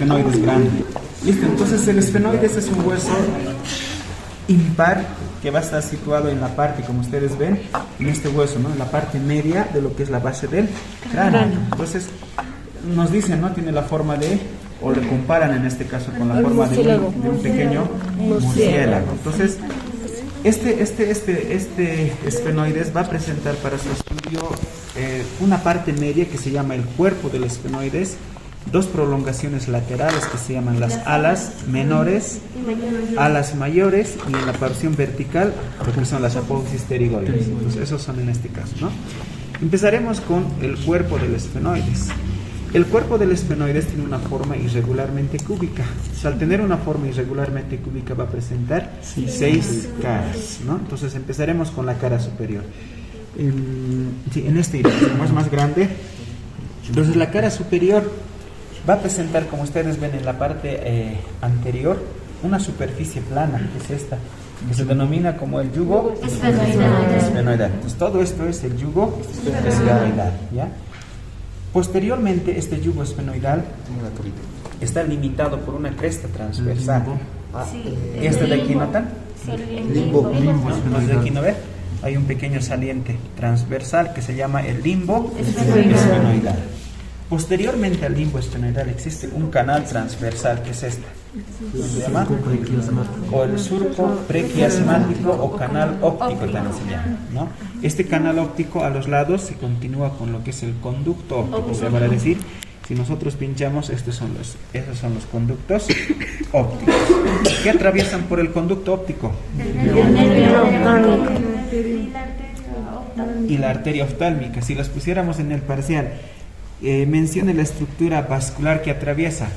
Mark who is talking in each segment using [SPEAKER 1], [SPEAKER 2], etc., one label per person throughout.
[SPEAKER 1] esfenoides grande. Listo, entonces el esfenoides es un hueso impar que va a estar situado en la parte, como ustedes ven, en este hueso, ¿no? En la parte media de lo que es la base del cráneo. Entonces, nos dicen, ¿no? Tiene la forma de, o le comparan en este caso con la forma de un pequeño murciélago. Entonces, este esfenoides va a presentar para su estudio una parte media que se llama el cuerpo del esfenoides, dos prolongaciones laterales que se llaman las alas menores, alas mayores, y en la porción vertical lo que son las apófisis pterigoides. Entonces esos son en este caso, ¿no? Empezaremos con el cuerpo del esfenoides. El cuerpo del esfenoides tiene una forma irregularmente cúbica. O sea, al tener una forma irregularmente cúbica va a presentar 6 caras, ¿no? Entonces empezaremos con la cara superior. En este iris, como es más grande, entonces la cara superior va a presentar, como ustedes ven en la parte anterior, una superficie plana, que es esta, que se denomina como el yugo esfenoidal. Entonces todo esto es el yugo esfenoidal, ¿ya? Posteriormente, este yugo esfenoidal está limitado por una cresta transversal. ¿Este de aquí notan? Limbo. ¿No? ¿De aquí no ven? Hay un pequeño saliente transversal que se llama el limbo esfenoidal. Posteriormente al limbo esfenoidal existe un canal transversal, que es este. Se llama o el surco prequiasmático o canal óptico también se llama, ¿no? Este canal óptico a los lados se continúa con lo que es el conducto óptico. Se va a decir, si nosotros pinchamos, esos son los conductos ópticos. ¿Qué atraviesan por el conducto óptico? Y la arteria oftálmica. Si las pusiéramos en el parcial, mencione la estructura vascular que atraviesa.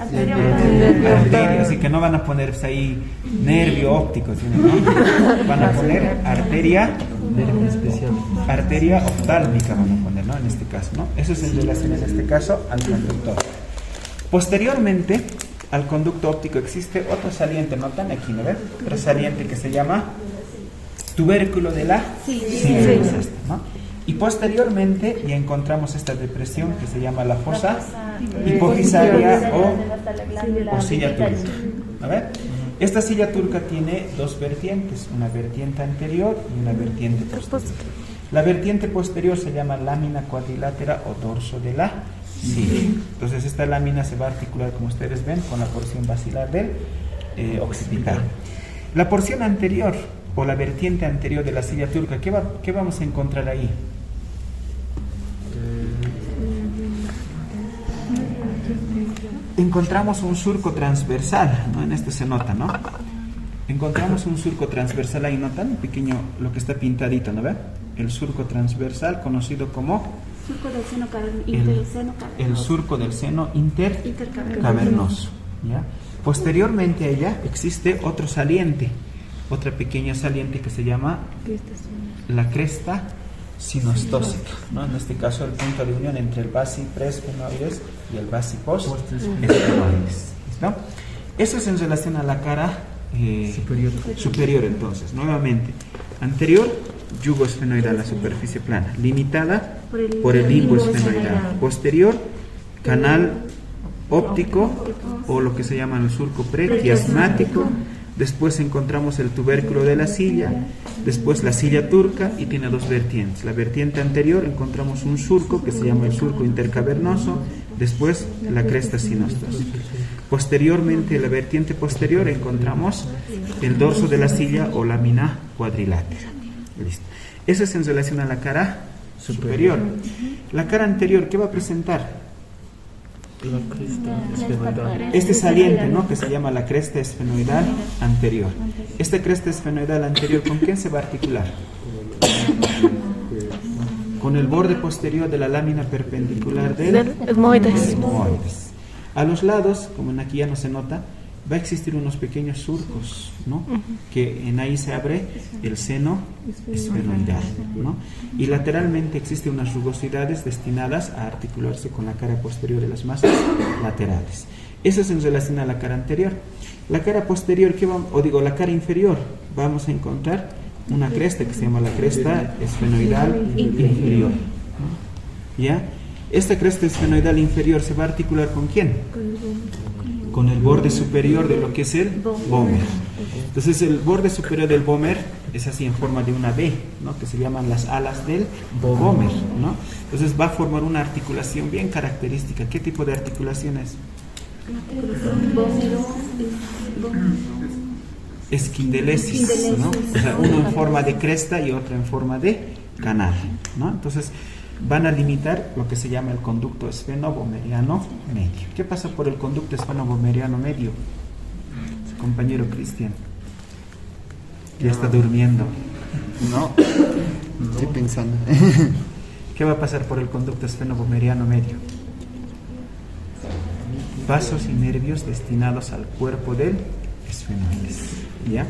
[SPEAKER 1] Arteria, así que no van a poner ahí nervio óptico, sino, ¿no? Van a poner arteria oftálmica, van a poner, ¿no? En este caso, ¿no? Eso es en relación, en este caso, al conducto. Posteriormente al conducto óptico existe otro saliente, ¿notan? Aquí, ¿no ven? Otro saliente que se llama tubérculo de la silla, ¿no? Y posteriormente ya encontramos esta depresión que se llama la fosa hipofisaria o silla turca. A ver, esta silla turca tiene dos vertientes, una vertiente anterior y una vertiente posterior. La vertiente posterior se llama lámina cuadrilátera o dorso de la silla. Entonces esta lámina se va a articular, como ustedes ven, con la porción basilar del occipital. La porción anterior o la vertiente anterior de la silla turca, ¿qué vamos a encontrar ahí? Encontramos un surco transversal, ¿no? En este se nota, ¿no? Encontramos un surco transversal ahí, ¿notan? Pequeño, lo que está pintadito, ¿no ve? El surco transversal, conocido como
[SPEAKER 2] surco del seno cavernoso.
[SPEAKER 1] El surco del seno intercavernoso, ¿ya? Posteriormente a ella existe otro saliente, otra pequeña saliente que se llama la cresta sinostósica, ¿no? En este caso el punto de unión entre el basi presfenoides y el basi postesfenoides, ¿no? Eso es en relación a la cara superior. Entonces, nuevamente, anterior, yugo esfenoidal, la superficie plana, limitada por el limbo esfenoidal. Posterior, canal óptico o lo que se llama el surco prequiasmático. Después encontramos el tubérculo de la silla, después la silla turca, y tiene dos vertientes. La vertiente anterior encontramos un surco que se llama el surco intercavernoso, después la cresta sinostósica. Posteriormente, en la vertiente posterior encontramos el dorso de la silla o lámina cuadrilátera. Listo. Eso es en relación a la cara superior. La cara anterior, ¿qué va a presentar?
[SPEAKER 3] La cresta esfenoidal.
[SPEAKER 1] Este saliente, ¿no? Que se llama la cresta esfenoidal anterior. Esta cresta esfenoidal anterior, ¿con quién se va a articular? Con el borde posterior de la lámina perpendicular del etmoides. A los lados, como en aquí ya no se nota, va a existir unos pequeños surcos, ¿no? Que en ahí se abre el seno esfenoidal, ¿no? Y lateralmente existen unas rugosidades destinadas a articularse con la cara posterior de las masas laterales. Eso es en relación a la cara anterior. La cara posterior, la cara inferior, vamos a encontrar una cresta que se llama la cresta esfenoidal inferior, ¿no? ¿Ya? Esta cresta esfenoidal inferior se va a articular ¿con quién? Con el borde superior de lo que es el vómer. Entonces el borde superior del vómer es así en forma de una V, ¿no? Que se llaman las alas del vómer, ¿no? Entonces va a formar una articulación bien característica. ¿Qué tipo de articulación es? Esquindelesis, ¿no? O sea, uno en forma de cresta y otro en forma de canal, ¿no? Entonces van a limitar lo que se llama el conducto esfenovomeriano medio. ¿Qué pasa por el conducto esfenovomeriano medio? Su compañero Cristian ya está durmiendo.
[SPEAKER 4] No, estoy pensando.
[SPEAKER 1] ¿Qué va a pasar por el conducto esfenovomeriano medio? Vasos y nervios destinados al cuerpo del esfenoides. ¿Ya?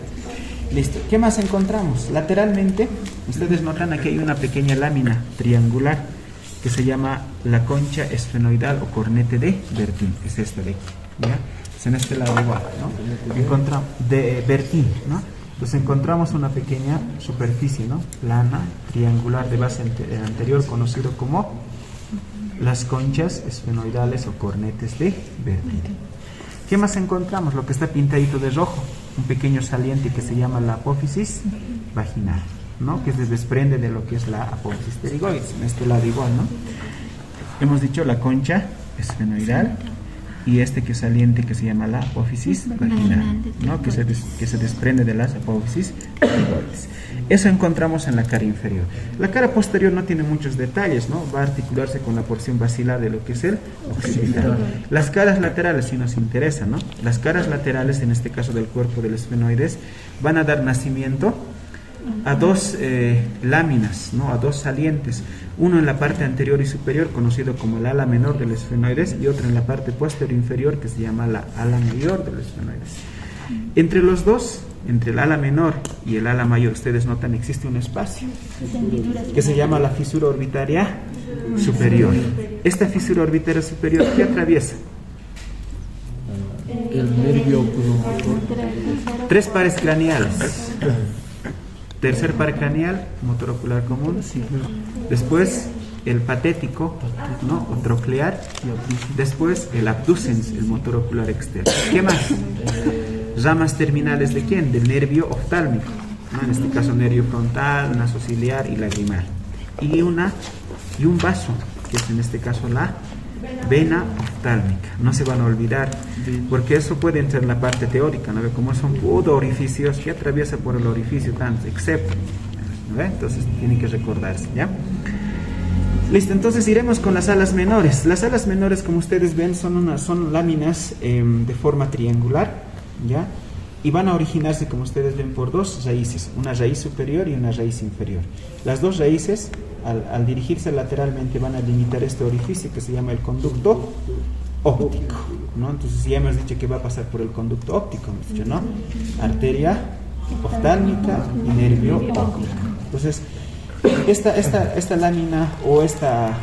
[SPEAKER 1] Listo. ¿Qué más encontramos? Lateralmente, ustedes notan aquí hay una pequeña lámina triangular que se llama la concha esfenoidal o cornete de Bertin. Es esta de aquí. ¿Ya? Pues en este lado igual, ¿no? Encontramos de Bertin, ¿no? Entonces encontramos una pequeña superficie, ¿no? Plana, triangular de base anterior, conocido como las conchas esfenoidales o cornetes de Bertin. ¿Qué más encontramos? Lo que está pintadito de rojo, un pequeño saliente que se llama la apófisis vaginal, ¿no? Que se desprende de lo que es la apófisis pterigoides, en este lado igual, ¿no? Hemos dicho la concha esfenoidal y este que saliente que se llama la apófisis vaginal, ¿no? Que se desprende de las apófisis pterigoides. Eso encontramos en la cara inferior. La cara posterior no tiene muchos detalles, ¿no? Va a articularse con la porción basilar de lo que es el occipital. Las caras laterales sí nos interesan, ¿no? Las caras laterales, en este caso del cuerpo del esfenoides, van a dar nacimiento a dos láminas, ¿no? A dos salientes. Uno en la parte anterior y superior, conocido como el ala menor del esfenoides, y otro en la parte posterior inferior, que se llama la ala mayor del esfenoides. Entre los dos, entre el ala menor y el ala mayor, ustedes notan, existe un espacio que se llama la fisura orbitaria superior. Esta fisura orbitaria superior, ¿qué atraviesa?
[SPEAKER 3] El nervio oculomotor.
[SPEAKER 1] 3 pares craneales. Tercer par craneal, motor ocular común. Después el patético, ¿no? O troclear. Después el abducens, el motor ocular externo. ¿Qué más? Ramas terminales ¿de quién? Del nervio oftálmico, ¿no? En este caso nervio frontal, nasociliar y lagrimal. Y un vaso, que es en este caso la vena oftálmica. No se van a olvidar, porque eso puede entrar en la parte teórica, ¿no? Como son puros orificios, que atraviesa por el orificio tanto, excepto, ¿no? Entonces tienen que recordarse, ¿ya? Listo, entonces iremos con las alas menores. Las alas menores, como ustedes ven, son láminas de forma triangular, ¿ya? Y van a originarse, como ustedes ven, por dos raíces, una raíz superior y una raíz inferior. Las dos raíces, al dirigirse lateralmente, van a limitar este orificio que se llama el conducto óptico, ¿no? Entonces ya hemos dicho que va a pasar por el conducto óptico, hemos dicho, ¿no? Arteria oftálmica y nervio óptico. Entonces, esta lámina o esta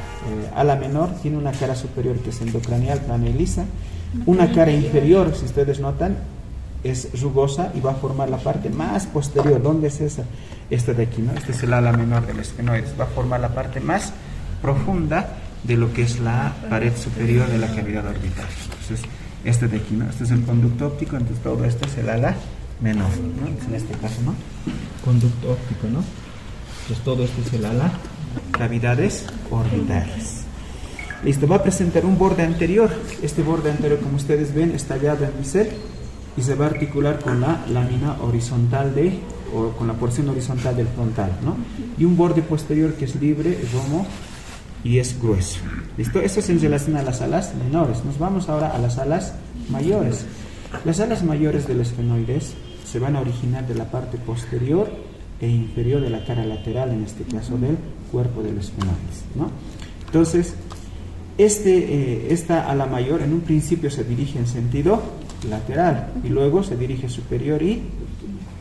[SPEAKER 1] ala menor tiene una cara superior que es endocranial, plana y lisa. Una cara inferior, si ustedes notan, es rugosa y va a formar la parte más posterior. ¿Dónde es esa? Esta de aquí, ¿no? Este es el ala menor del esfenoides. Va a formar la parte más profunda de lo que es la pared superior de la cavidad orbital. Entonces, este de aquí, ¿no? Este es el conducto óptico, entonces todo esto es el ala menor, ¿no? Entonces, en este caso, ¿no? Conducto óptico, ¿no? Entonces todo esto es el ala cavidades orbitales. Listo, va a presentar un borde anterior. Este borde anterior, como ustedes ven, es tallado en bisel y se va a articular con la lámina horizontal o con la porción horizontal del frontal, ¿no? Y un borde posterior que es libre, romo y es grueso. ¿Listo? Esto es en relación a las alas menores. Nos vamos ahora a las alas mayores. Las alas mayores del esfenoides se van a originar de la parte posterior e inferior de la cara lateral, en este caso del cuerpo del esfenoides, ¿no? Entonces, esta ala mayor en un principio se dirige en sentido lateral y luego se dirige superior y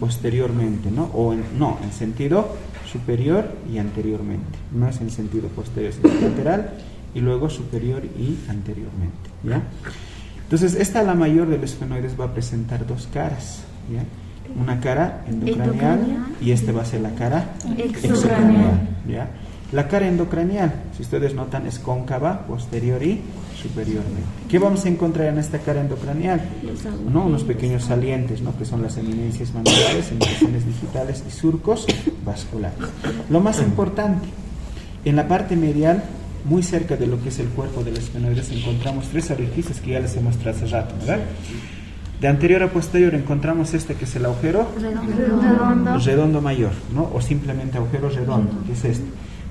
[SPEAKER 1] posteriormente, ¿no? En sentido superior y anteriormente. No es en sentido posterior, sino lateral y luego superior y anteriormente, ¿ya? Entonces, esta ala mayor del esfenoides va a presentar dos caras, ¿ya? Una cara endocranial y esta va a ser la cara exocranial, ¿ya? La cara endocranial, si ustedes notan, es cóncava, posterior y superiormente. ¿Qué vamos a encontrar en esta cara endocranial? ¿No? Unos pequeños salientes, ¿no? Que son las eminencias mandibulares, impresiones digitales y surcos vasculares. Lo más importante, en la parte medial, muy cerca de lo que es el cuerpo del esfenoides, encontramos 3 orificios que ya les he mostrado hace rato, ¿verdad? De anterior a posterior encontramos este que es el agujero redondo mayor, ¿no? O simplemente agujero redondo, que es este.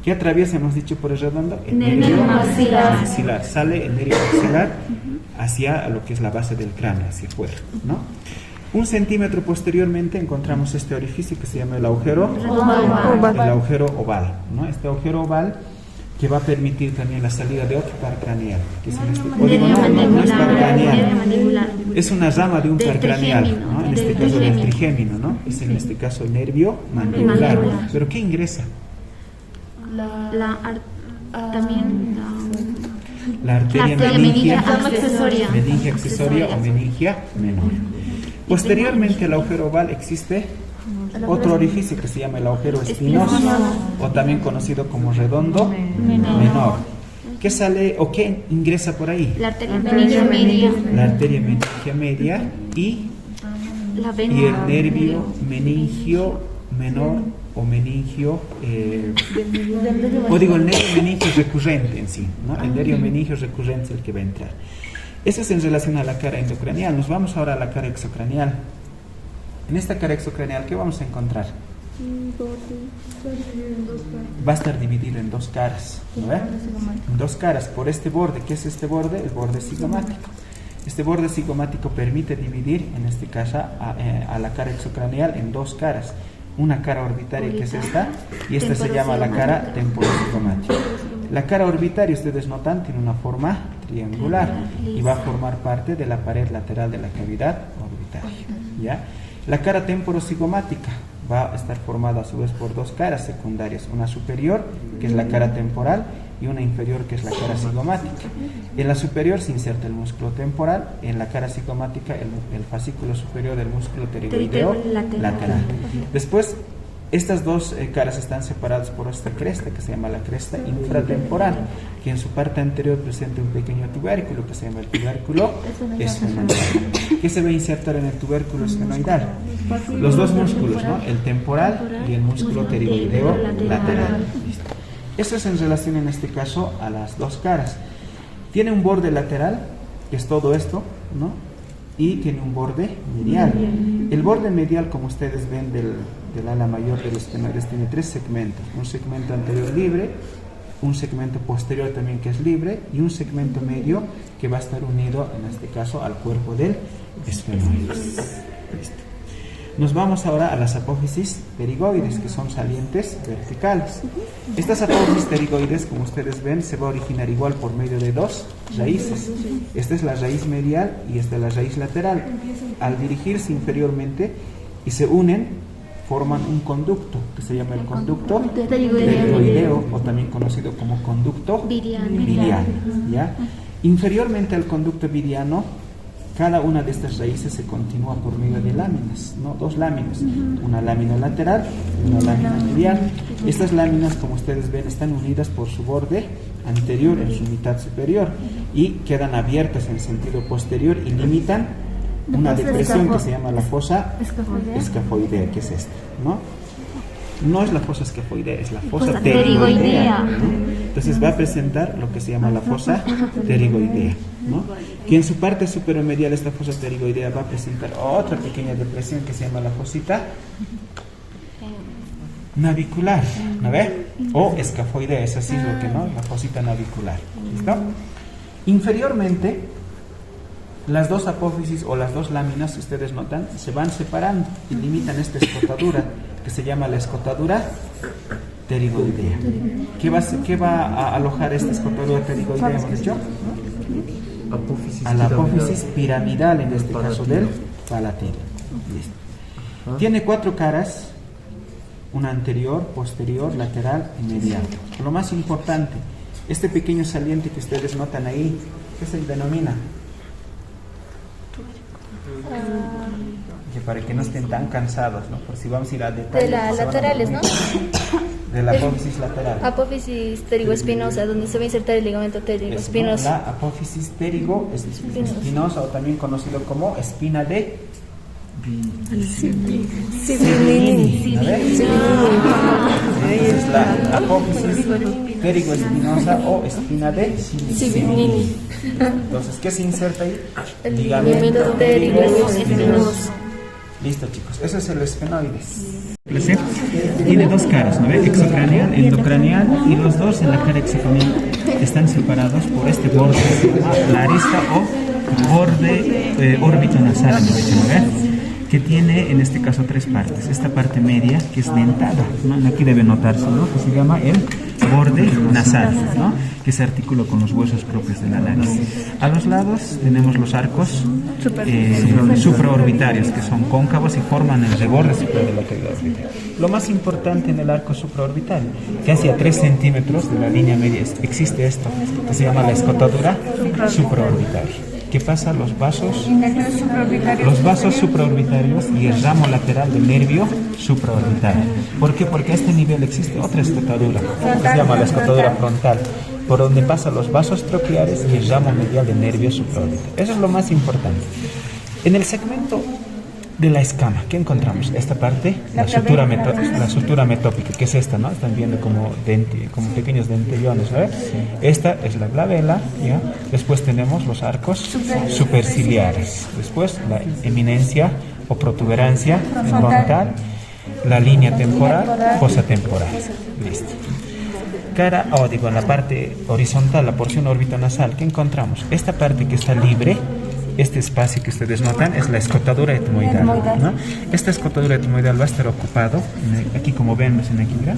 [SPEAKER 1] ¿Qué atraviesa, hemos dicho, por el redondo? El nervio maxilar. Sale el nervio maxilar hacia lo que es la base del cráneo, hacia afuera, ¿no? 1 centímetro posteriormente encontramos este orificio que se llama el agujero oval, ¿no? Este agujero oval que va a permitir también la salida de otro par craneal, que es en este código, no es par craneal, es una rama de un par craneal, ¿no? En este caso del trigémino, ¿no? Es en este caso el nervio mandibular. ¿Pero qué ingresa?
[SPEAKER 2] También
[SPEAKER 1] la arteria meningia accesoria o meningia menor. Posteriormente al agujero oval existe otro orificio que se llama el agujero espinoso, o también conocido como redondo menor. ¿Qué sale o qué ingresa por ahí?
[SPEAKER 2] la arteria meningia media.
[SPEAKER 1] La arteria meningia media y el nervio meningio menor o meningio, o digo el nervio meningio recurrente en sí, ¿no? El nervio meningio recurrente es el que va a entrar. Eso es en relación a la cara endocranial. Nos vamos ahora a la cara exocranial. En esta cara exocranial, ¿qué vamos a encontrar? Va a estar dividido en 2 caras, ¿no ve? En 2 caras. Por este borde, ¿qué es este borde? El borde cigomático. Este borde cigomático permite dividir, en este caso, a la cara exocranial en 2 caras. Una cara orbitaria, que es esta, y esta se llama la cara temporocigomática. La cara orbitaria, ustedes notan, tiene una forma triangular y va a formar parte de la pared lateral de la cavidad orbitaria, ¿ya? La cara temporocigomática va a estar formada a su vez por 2 caras secundarias, una superior, que es la cara temporal, y una inferior, que es la cara cigomática. En la superior se inserta el músculo temporal, en la cara cigomática el fascículo superior del músculo pterigoideo lateral. Después, estas 2 caras están separadas por esta cresta, que se llama la cresta infratemporal, que en su parte anterior presenta un pequeño tubérculo, que se llama el tubérculo esfenoidal. ¿Qué se va a insertar en el tubérculo esfenoidal? Los 2 músculos, ¿no? El temporal y el músculo pterigoideo lateral. ¿Listo? Eso es en relación, en este caso, a las 2 caras. Tiene un borde lateral, que es todo esto, ¿no? Y tiene un borde medial. El borde medial, como ustedes ven del ala mayor de los esfenoides, tiene 3 segmentos. Un segmento anterior libre, un segmento posterior también que es libre, y un segmento medio que va a estar unido, en este caso, al cuerpo del esfenoides. Listo. Nos vamos ahora a las apófisis pterigoides, que son salientes verticales. Estas apófisis pterigoides, como ustedes ven, se va a originar igual por medio de 2 raíces. Esta es la raíz medial y esta es la raíz lateral. Al dirigirse inferiormente y se unen, forman un conducto que se llama el conducto pterigoideo, o también conocido como conducto viriano, ¿ya? Inferiormente al conducto viriano, cada una de estas raíces se continúa por medio de láminas, ¿no? 2 láminas, una lámina lateral y una lámina medial. Estas láminas, como ustedes ven, están unidas por su borde anterior en su mitad superior y quedan abiertas en sentido posterior y limitan una depresión que se llama la fosa escafoidea, que es esta, ¿no? No es la fosa escafoidea, es la fosa pterigoidea, ¿no? Entonces va a presentar lo que se llama la fosa pterigoidea, ¿no? Que en su parte superomedial, esta fosa pterigoidea va a presentar otra pequeña depresión que se llama la fosita navicular, ¿no ve? O escafoidea, es así lo que, ¿no? La fosita navicular, ¿listo? Inferiormente, las 2 apófisis o las 2 láminas, ustedes notan, se van separando y limitan esta escotadura que se llama la escotadura pterigoidea. ¿Qué va a alojar esta escotadura pterigoidea, hemos dicho? A la apófisis piramidal, en este caso del palatino. Listo. Tiene 4 caras, una anterior, posterior, lateral y medial. Lo más importante, este pequeño saliente que ustedes notan ahí, ¿qué se denomina? Que para que no estén tan cansados, ¿no? Por si vamos a ir a detalles.
[SPEAKER 5] De las laterales, ¿no?
[SPEAKER 1] De la apófisis lateral.
[SPEAKER 2] Apófisis pterigoespinosa, donde se va a insertar el ligamento pterigoespinoso.
[SPEAKER 1] La apófisis pterigoespinosa, o también conocido como espina de Sibillini. Es la apófisis pterigoespinosa o espina de Sibillini. Entonces, ¿qué se inserta ahí?
[SPEAKER 2] El ligamento pterigoespinoso.
[SPEAKER 1] Listo, chicos, ese es el esfenoides. Tiene dos caras, ¿no ve? Exocraneal, endocraneal, y los dos en la cara exocraneal están separados por este borde, la arista o borde órbito-nasal, ¿no ve? Que tiene en este caso tres partes. Esta parte media, que es dentada, ¿no? Aquí debe notarse, ¿no? Que se llama el borde nasal, ¿no? Que se articula con los huesos propios de la nariz. A los lados tenemos los arcos supraorbitarios, que son cóncavos y forman el reborde superior de la cavidad orbital. Lo más importante en el arco supraorbitario, que hacia 3 centímetros de la línea media existe esto, que se llama la escotadura supraorbitaria. ¿Qué pasa? Los vasos supraorbitarios y el ramo lateral del nervio supraorbitario. ¿Por qué? Porque a este nivel existe otra escotadura, que se llama la escotadura frontal, por donde pasan los vasos troquiares y el ramo medial del nervio supraorbitario. Eso es lo más importante. En el segmento de la escama, ¿qué encontramos? Esta parte, la sutura metópica, que es esta, ¿no? Están viendo como pequeños dentillones, ¿no? Esta es la glabela, ¿ya? Después tenemos los arcos superciliares, después la eminencia o protuberancia frontal, la línea temporal, fosa temporal. Listo. Cara, en la parte horizontal, la porción orbitonasal, ¿qué encontramos? Esta parte que está libre, este espacio que ustedes notan es la escotadura etmoidal, ¿no? Esta escotadura etmoidal va a estar ocupado, aquí como vemos en aquí, mira.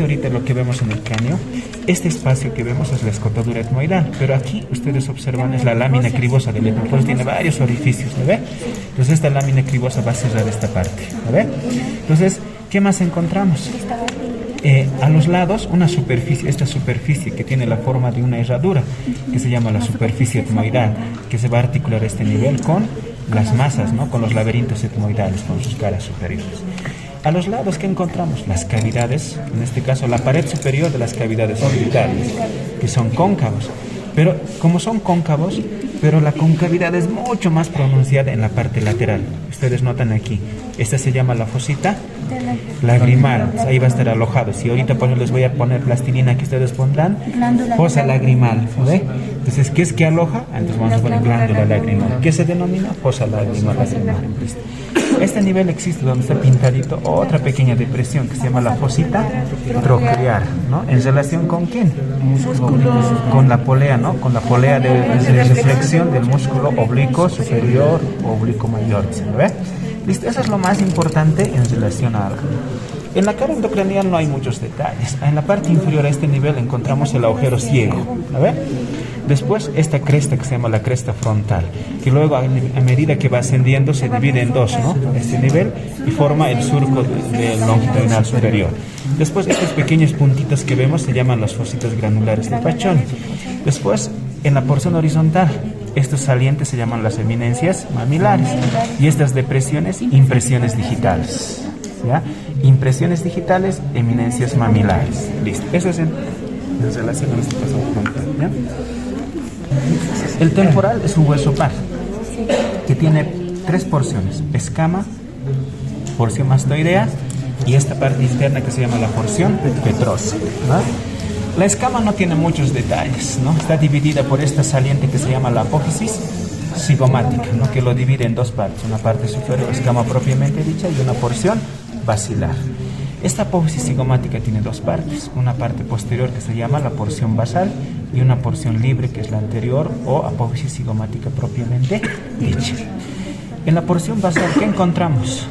[SPEAKER 1] Ahorita lo que vemos en el cráneo, este espacio que vemos es la escotadura etmoidal, pero aquí ustedes observan es la lámina cribosa del etmo, pues tiene varios orificios, ¿no ve? Entonces esta lámina cribosa va a cerrar esta parte, ¿no ve? Entonces, ¿qué más encontramos? A los lados esta superficie que tiene la forma de una herradura, que se llama la superficie etmoidal, que se va a articular a este nivel con las masas, ¿no? Con los laberintos etmoidales, con sus caras superiores. A los lados, ¿qué encontramos? Las cavidades, en este caso la pared superior de las cavidades orbitales, que son cóncavos. Pero como son cóncavos, pero la concavidad es mucho más pronunciada en la parte lateral. Ustedes notan aquí, esta se llama la fosita lagrimal, ahí va a estar alojado. Si ahorita pues les voy a poner plastilina, que ustedes pondrán fosa lagrimal, ¿ve? Entonces, ¿qué es que aloja? Entonces vamos a poner glándula lagrimal. ¿Qué se denomina? Fosa lagrimal. Este nivel existe donde está pintadito otra pequeña depresión que se llama la fosita troquear, ¿no? ¿En relación con quién? Con la polea, ¿no? Con la polea de reflexión del músculo oblicuo superior o oblicuo mayor, ¿se ve? Listo, eso es lo más importante en relación a algo. En la cara endocranial no hay muchos detalles. En la parte inferior a este nivel encontramos el agujero ciego, ¿ve? Después esta cresta que se llama la cresta frontal, que luego a medida que va ascendiendo se divide en dos, ¿no? Este nivel, y forma el surco del longitudinal superior. Después estos pequeños puntitos que vemos se llaman las fositas granulares de Pachón. Después en la porción horizontal, estos salientes se llaman las eminencias mamilares, y estas depresiones, impresiones digitales, ¿ya? Impresiones digitales, eminencias mamilares. Listo. Eso es en relación a este paso frontal, ¿ya? El temporal es un hueso par que tiene 3 porciones: escama, porción mastoidea y esta parte interna que se llama la porción petrosa, ¿no? La escama no tiene muchos detalles, ¿no? Está dividida por esta saliente que se llama la apófisis cigomática, ¿no? Que lo divide en dos partes: una parte superior, escama propiamente dicha, y una porción basilar. Esta apófisis cigomática tiene dos partes: una parte posterior que se llama la porción basal y una porción libre que es la anterior o apófisis cigomática propiamente dicha. En la porción basal, ¿qué encontramos?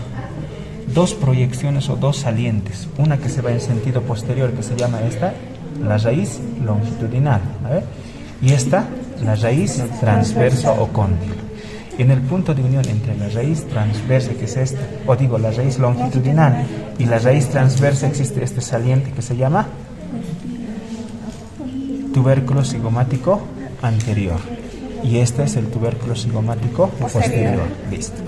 [SPEAKER 1] Dos proyecciones o dos salientes, una que se va en sentido posterior que se llama esta, la raíz longitudinal, ¿vale? Y esta, la raíz transversa o cóndil. En el punto de unión entre la raíz transversa, que es esta, la raíz longitudinal y la raíz transversa, existe este saliente que se llama tubérculo cigomático anterior, y este es el tubérculo cigomático posterior. Listo.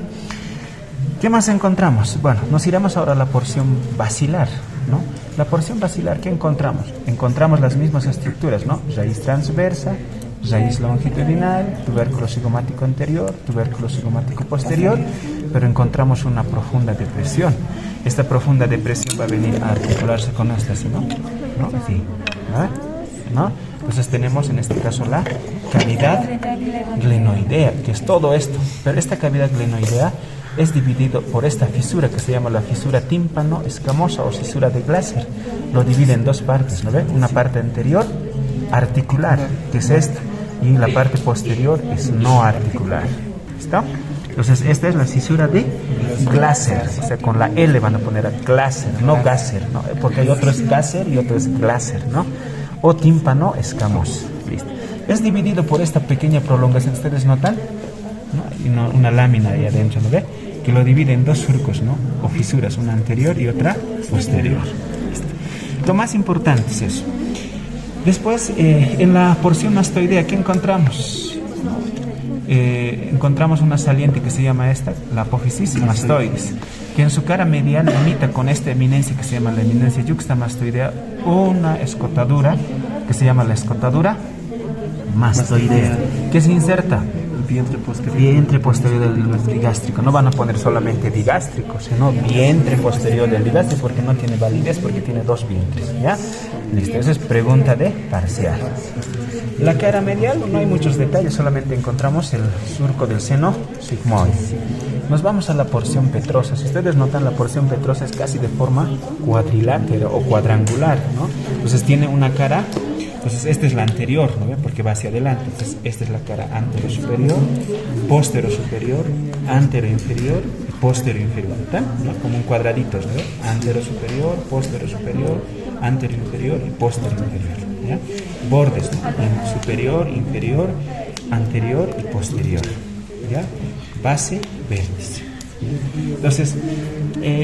[SPEAKER 1] ¿Qué más encontramos? Bueno, nos iremos ahora a la porción basilar, ¿no? La porción basilar, ¿qué encontramos? Encontramos las mismas estructuras, ¿no? Raíz transversa, raíz longitudinal, tubérculo cigomático anterior, tubérculo cigomático posterior, pero encontramos una profunda depresión. Esta profunda depresión va a venir a articularse con esta, ¿sí, no? ¿No? Sí. ¿No? Entonces tenemos en este caso la cavidad glenoidea, que es todo esto. Pero esta cavidad glenoidea es dividido por esta fisura que se llama la fisura tímpano escamosa o fisura de Glaser. Lo divide en dos partes, ¿no ve? Una parte anterior articular, que es esta, y la parte posterior es no articular. ¿Listo? Entonces esta es la fisura de Glaser, o sea, con la L van a poner a Glaser, no Gasser, ¿no? Porque hay otro es Gasser y otro es Glaser, ¿no? O tímpano escamoso. Listo. Es dividido por esta pequeña prolongación, ¿ustedes notan? ¿No? Y una lámina ahí adentro, ¿no ve? Que lo divide en dos surcos, ¿no? O fisuras, una anterior y otra posterior. Listo. Lo más importante es eso. Después, en la porción mastoidea, ¿qué encontramos? Encontramos una saliente que se llama esta, la apófisis mastoides, que en su cara medial limita con esta eminencia que se llama la eminencia yuxtamastoidea una escotadura que se llama la escotadura mastoidea, que se inserta vientre posterior del digástrico. No van a poner solamente digástrico, sino vientre posterior del digástrico, porque no tiene validez, porque tiene dos vientres, ¿ya? Listo, esa es pregunta de parcial. La cara medial no hay muchos detalles, solamente encontramos el surco del seno sigmoide. Nos vamos a la porción petrosa. Si ustedes notan, la porción petrosa es casi de forma cuadrilátera o cuadrangular, ¿no? Entonces tiene una cara. Entonces esta es la anterior, ¿no ve? Porque va hacia adelante. Entonces esta es la cara antero superior, postero superior, antero inferior y postero inferior, ¿tá? ¿No? Como un cuadradito, ¿no ve? Antero superior, antero inferior y postero inferior, ¿ya? Bordes, ¿no? Superior, inferior, anterior y posterior, ¿ya? Base, vértice. Entonces,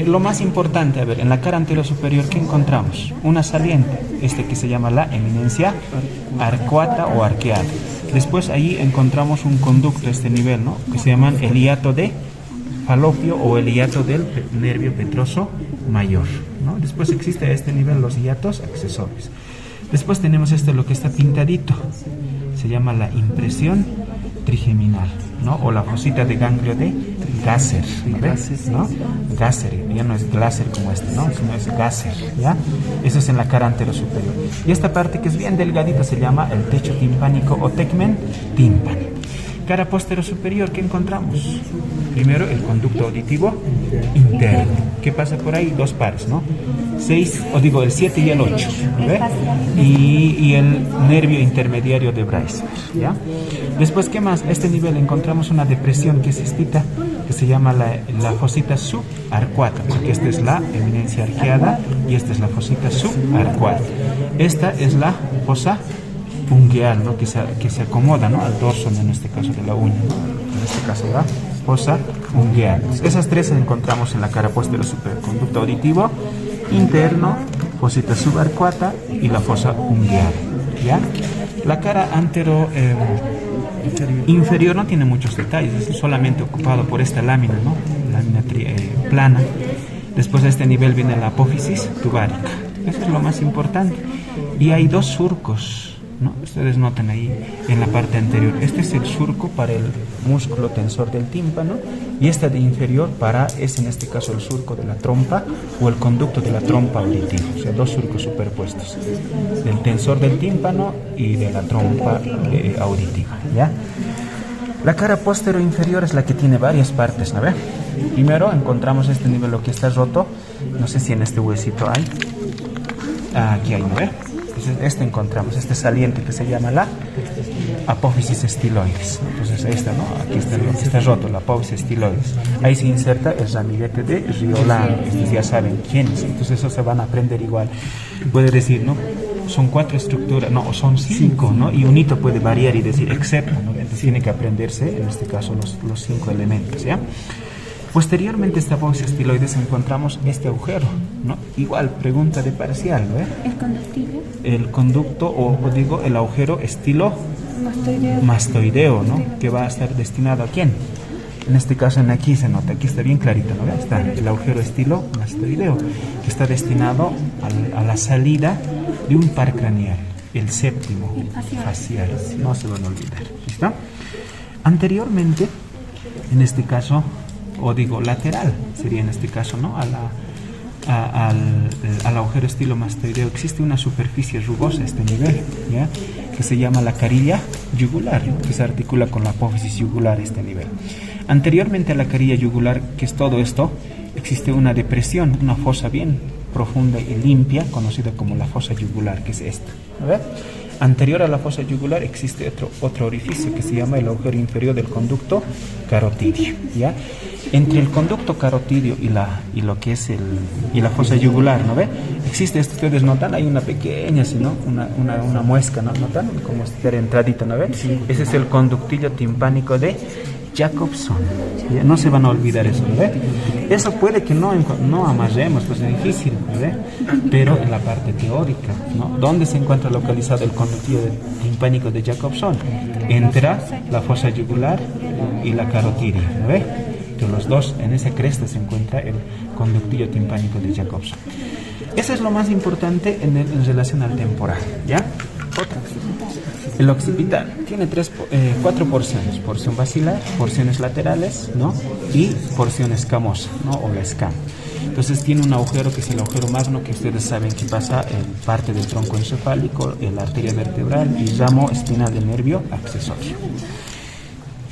[SPEAKER 1] lo más importante, a ver, en la cara anterior superior, ¿qué encontramos? Una saliente, que se llama la eminencia arcuata o arqueada. Después ahí encontramos un conducto a este nivel, ¿no? Que se llama el hiato de falopio o el hiato del nervio petroso mayor, ¿no? Después existe a este nivel los hiatos accesorios. Después tenemos lo que está pintadito, se llama la impresión trigeminal, ¿no? O la fosita de ganglio de Gasser, ¿no? Gasser, ya no es Glaser como ¿no? Sino es Gasser, ¿ya? Eso es en la cara antero superior. Y esta parte que es bien delgadita se llama el techo timpánico o tegmen tímpano. Cara postero superior, ¿qué encontramos? Primero, el conducto auditivo interno. ¿Qué pasa por ahí? Dos pares, ¿no? El 7 y el 8, ¿ve? Y el nervio intermediario de Breiser, ¿ya? Después, ¿qué más? A este nivel encontramos una depresión que es estita, que se llama la fosita subarcuata, porque esta es la eminencia arqueada y esta es la fosita subarcuata. Esta es la fosa ungueal, ¿no? que se acomoda, ¿no? Al dorso, en este caso de la uña, ¿no? En este caso la fosa ungueal. Esas tres encontramos en la cara postero superior: conducto auditivo interno, fosita subarcuata y la fosa ungueal, ¿ya? La cara antero inferior no tiene muchos detalles, es solamente ocupado por esta lámina, ¿no? Lámina plana. Después de este nivel viene la apófisis tubárica. Eso es lo más importante. Y hay dos surcos, ¿no? Ustedes notan ahí en la parte anterior. Este es el surco para el músculo tensor del tímpano y este de inferior es en este caso el surco de la trompa o el conducto de la trompa auditiva. O sea, dos surcos superpuestos del tensor del tímpano y de la trompa auditiva, ¿ya? La cara postero inferior es la que tiene varias partes, ¿no ve? Primero encontramos este nivel, lo que está roto. No sé si en este huesito hay. Aquí hay, ¿no ve? Entonces encontramos este saliente que se llama la apófisis estiloides. Entonces esta, ¿no? Aquí está roto, la apófisis estiloides. Ahí se inserta el ramillete de Riolan. Ustedes ya saben quién es. Entonces eso se van a aprender igual. Puede decir, ¿no? Son 4 estructuras, no, o son 5, ¿no? Y un hito puede variar y decir excepto, ¿no? Entonces tiene que aprenderse, en este caso, los 5 elementos, ¿ya? Posteriormente a esta apófisis estiloides encontramos este agujero, ¿no? Igual, pregunta de parcial, ¿no?
[SPEAKER 5] ¿El conductivo?
[SPEAKER 1] El conducto, o digo, el agujero estilo mastoideo, ¿no? Que va a estar destinado ¿a quién? En este caso, en aquí se nota, aquí está bien clarito, ¿no? Está el agujero estilo mastoideo, que está destinado a la salida de un par craneal, el séptimo facial, no se van a olvidar, ¿listo? Anteriormente, en este caso, o digo lateral, sería en este caso, ¿no? Al agujero estilo mastoideo existe una superficie rugosa a este nivel, ¿ya? Que se llama la carilla yugular, que se articula con la apófisis yugular a este nivel. Anteriormente a la carilla yugular, que es todo esto, existe una depresión, una fosa bien profunda y limpia, conocida como la fosa yugular, que es esta. A ver, anterior a la fosa yugular existe otro orificio que se llama el agujero inferior del conducto carotidio, ¿ya? Entre el conducto carotidio y lo que es la fosa yugular, ¿no ve? Existe esto, ustedes notan, hay una pequeña, ¿sí, no? Una muesca, ¿no? ¿Notan? Como estar entradita, ¿no ve? Sí. Ese es el conductillo timpánico de Jacobson. ¿Ya? No se van a olvidar eso, ¿no ve? Eso puede que no amarremos, pues es difícil, ¿no ve? Pero en la parte teórica, ¿no? ¿Dónde se encuentra localizado el conductillo timpánico de Jacobson? Entre la fosa yugular y la carotidia, ¿no ve? Los dos, en esa cresta se encuentra el conductillo timpánico de Jacobson. Eso es lo más importante en relación al temporal, ¿ya? Otra. El occipital tiene cuatro porciones: porción basilar, porciones laterales, ¿no? Y porción escamosa, ¿no? O la escama. Entonces tiene un agujero que es el agujero magno, que ustedes saben que pasa en parte del tronco encefálico, en la arteria vertebral y ramo espinal del nervio accesorio.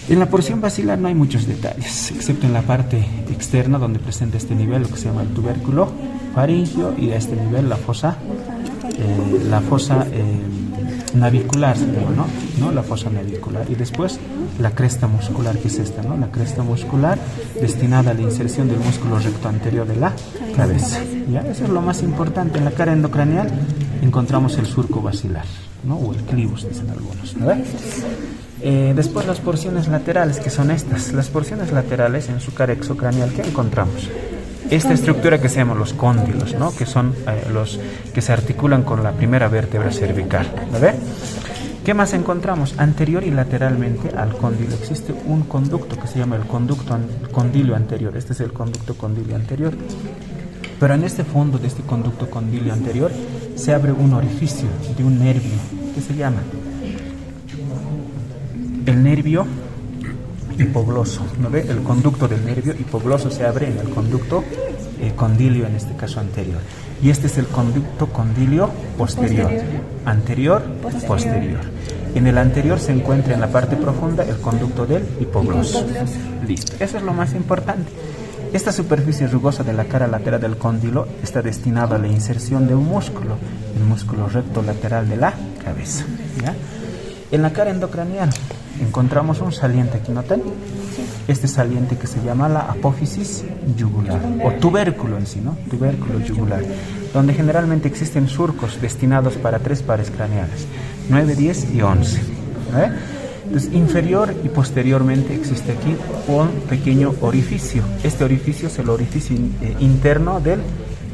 [SPEAKER 1] En la porción basilar no hay muchos detalles, excepto en la parte externa donde presenta este nivel, lo que se llama el tubérculo faríngeo, y a este nivel la fosa navicular, ¿no? La fosa navicular. Y después la cresta muscular, que es esta, ¿no? La cresta muscular destinada a la inserción del músculo recto anterior de la cabeza. ¿Ya? Eso es lo más importante. En la cara endocraneal encontramos el surco basilar, ¿no? O el clivus, dicen algunos, ¿no? Después las porciones laterales, que son estas. Las porciones laterales en su cara exocraneal, ¿qué encontramos? Esta estructura que se llama los cóndilos, ¿no? Que son los que se articulan con la primera vértebra cervical, ¿lo ve? ¿Qué más encontramos? Anterior y lateralmente al cóndilo existe un conducto que se llama el conducto condilio anterior. Este es el conducto condilio anterior. Pero en este fondo de este conducto condilio anterior se abre un orificio de un nervio que se llama el nervio hipogloso, ¿no ve? El conducto del nervio hipogloso se abre en el conducto condilio, en este caso anterior. Y este es el conducto condilio posterior. Anterior, posterior. En el anterior se encuentra en la parte profunda el conducto del hipogloso. Listo. Eso es lo más importante. Esta superficie rugosa de la cara lateral del cóndilo está destinada a la inserción de un músculo, el músculo recto lateral de la cabeza, ¿ya? En la cara endocraneal encontramos un saliente, aquí notan, este saliente que se llama la apófisis yugular, o tubérculo en sí, ¿no? Tubérculo yugular, donde generalmente existen surcos destinados para 3 pares craneales, 9, 10 y 11. ¿Eh? Entonces, inferior y posteriormente existe aquí un pequeño orificio. Este orificio es el orificio interno del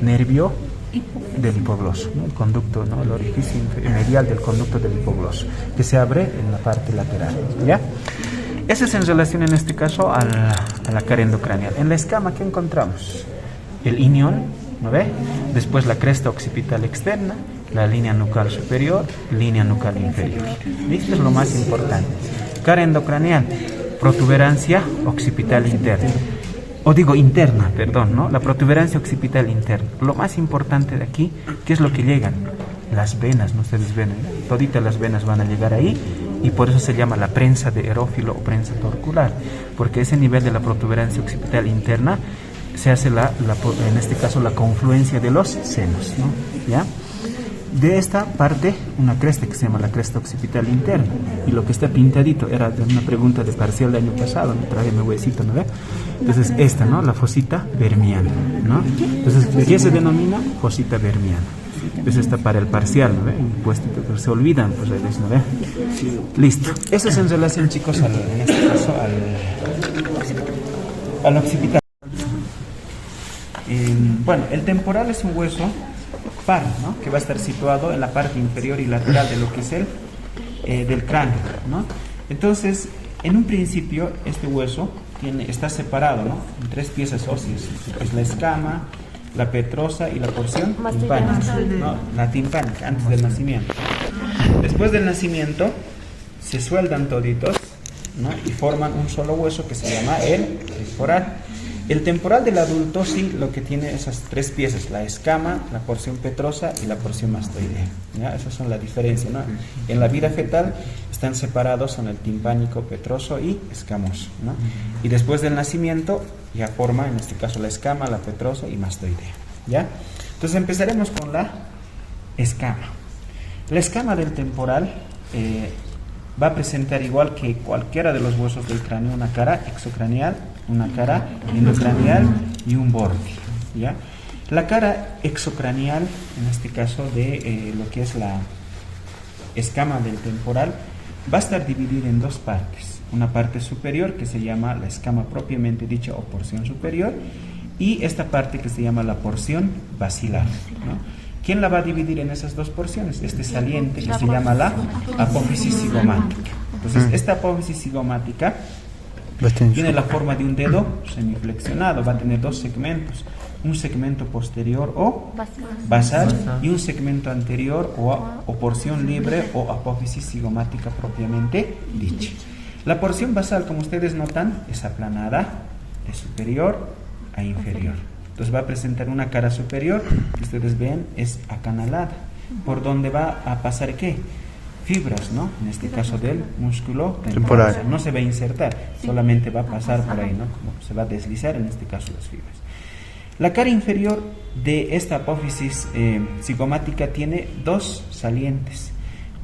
[SPEAKER 1] nervio del hipogloso, ¿no? El conducto, ¿no? El orificio medial del conducto del hipogloso, que se abre en la parte lateral, ¿ya? Ese es en relación, en este caso, a la cara endocraneal. En la escama, ¿qué encontramos? El inión, ¿no ve? Después la cresta occipital externa, la línea nucal superior, línea nucal inferior. ¿Listo? Es lo más importante. Cara endocraneal, protuberancia occipital interna. O digo interna, perdón, ¿no? La protuberancia occipital interna. Lo más importante de aquí, ¿qué es lo que llegan? Las venas, ¿no? Ustedes ven, toditas las venas van a llegar ahí, y por eso se llama la prensa de Erófilo o prensa torcular, porque ese nivel de la protuberancia occipital interna se hace en este caso la confluencia de los senos, ¿no? ¿Ya? De esta parte, una cresta que se llama la cresta occipital interna, y lo que está pintadito era de una pregunta de parcial del año pasado, me traje mi huesito, ¿no ve? Entonces esta, ¿no? La fosita vermiana, ¿no? Entonces, ¿qué se denomina? Fosita vermiana. Entonces está para el parcial, ¿no ve? Pues se olvidan, pues, ¿no ve? Listo. Eso es en relación, chicos, en este caso al occipital. Bueno, el temporal es un hueso par, ¿no? Que va a estar situado en la parte inferior y lateral de lo que es del cráneo, ¿no? Entonces, En un principio, este hueso está separado, ¿no?, en 3 piezas óseas. Es la escama, la petrosa y la porción timpánica, ¿no?, la timpánica, antes del nacimiento. Después del nacimiento, se sueldan toditos, ¿no?, y forman un solo hueso que se llama el temporal. El temporal del adulto sí lo que tiene esas 3 piezas, la escama, la porción petrosa y la porción mastoidea, ¿ya? Esas son la diferencia, ¿no? En la vida fetal están separados, son el timpánico, petroso y escamoso, ¿no? Y después del nacimiento ya forma, en este caso, la escama, la petrosa y mastoidea, ¿ya? Entonces empezaremos con la escama. La escama del temporal va a presentar, igual que cualquiera de los huesos del cráneo, una cara exocraneal, una cara endocraneal y un borde, ¿ya? La cara exocraneal, en este caso de lo que es la escama del temporal, va a estar dividida en 2 partes. Una parte superior, que se llama la escama propiamente dicha o porción superior, y esta parte que se llama la porción basilar, ¿no? ¿Quién la va a dividir en esas 2 porciones? Este saliente que se llama la apófisis cigomática. Entonces, esta apófisis cigomática tiene la forma de un dedo semiflexionado, va a tener 2 segmentos, un segmento posterior o basal y un segmento anterior o porción libre o apófisis cigomática propiamente dicha. La porción basal, como ustedes notan, es aplanada de superior a inferior. Entonces va a presentar una cara superior, que ustedes ven es acanalada, por donde va a pasar ¿qué? Fibras, ¿no? En este caso del músculo temporal. O sea, no se va a insertar, solamente va a pasar por ahí, ¿no? Como se va a deslizar, en este caso, las fibras. La cara inferior de esta apófisis cigomática tiene 2 salientes.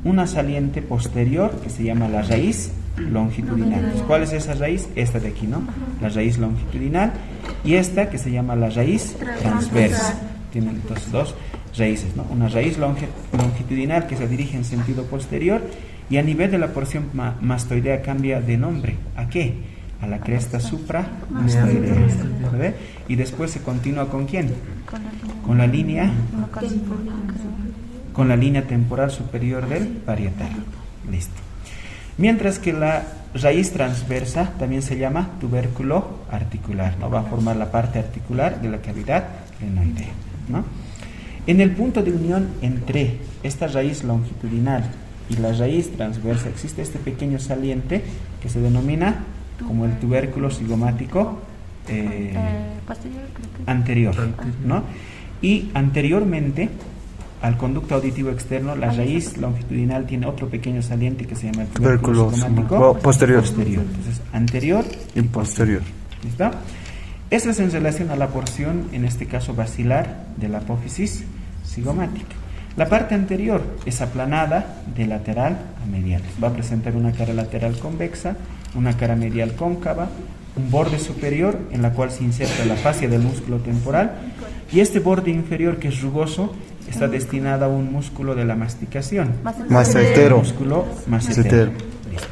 [SPEAKER 1] Una saliente posterior, que se llama la raíz longitudinal. Entonces, ¿cuál es esa raíz? Esta de aquí, ¿no? La raíz longitudinal. Y esta que se llama la raíz transversa. Tienen entonces 2 raíces, ¿no? Una raíz longitudinal que se dirige en sentido posterior, y a nivel de la porción mastoidea cambia de nombre. ¿A qué? A la cresta supramastoidea. ¿Ve? Y después se continúa ¿con quién? Con la línea temporal superior del parietal. Listo. Mientras que la raíz transversa también se llama tubérculo articular, ¿no? Va a formar la parte articular de la cavidad glenoidea, ¿no? En el punto de unión entre esta raíz longitudinal y la raíz transversa existe este pequeño saliente que se denomina como el tubérculo cigomático anterior, ¿no? Y anteriormente al conducto auditivo externo, la raíz longitudinal tiene otro pequeño saliente que se llama el tubérculo cigomático posterior. Entonces, anterior y posterior. ¿Listo? Eso es en relación a la porción, en este caso basilar, de la apófisis cigomática. La parte anterior es aplanada de lateral a medial. Va a presentar una cara lateral convexa, una cara medial cóncava, un borde superior en la cual se inserta la fascia del músculo temporal, y este borde inferior, que es rugoso, está destinado a un músculo de la masticación.
[SPEAKER 4] Macetero.
[SPEAKER 1] Músculo macetero. Listo.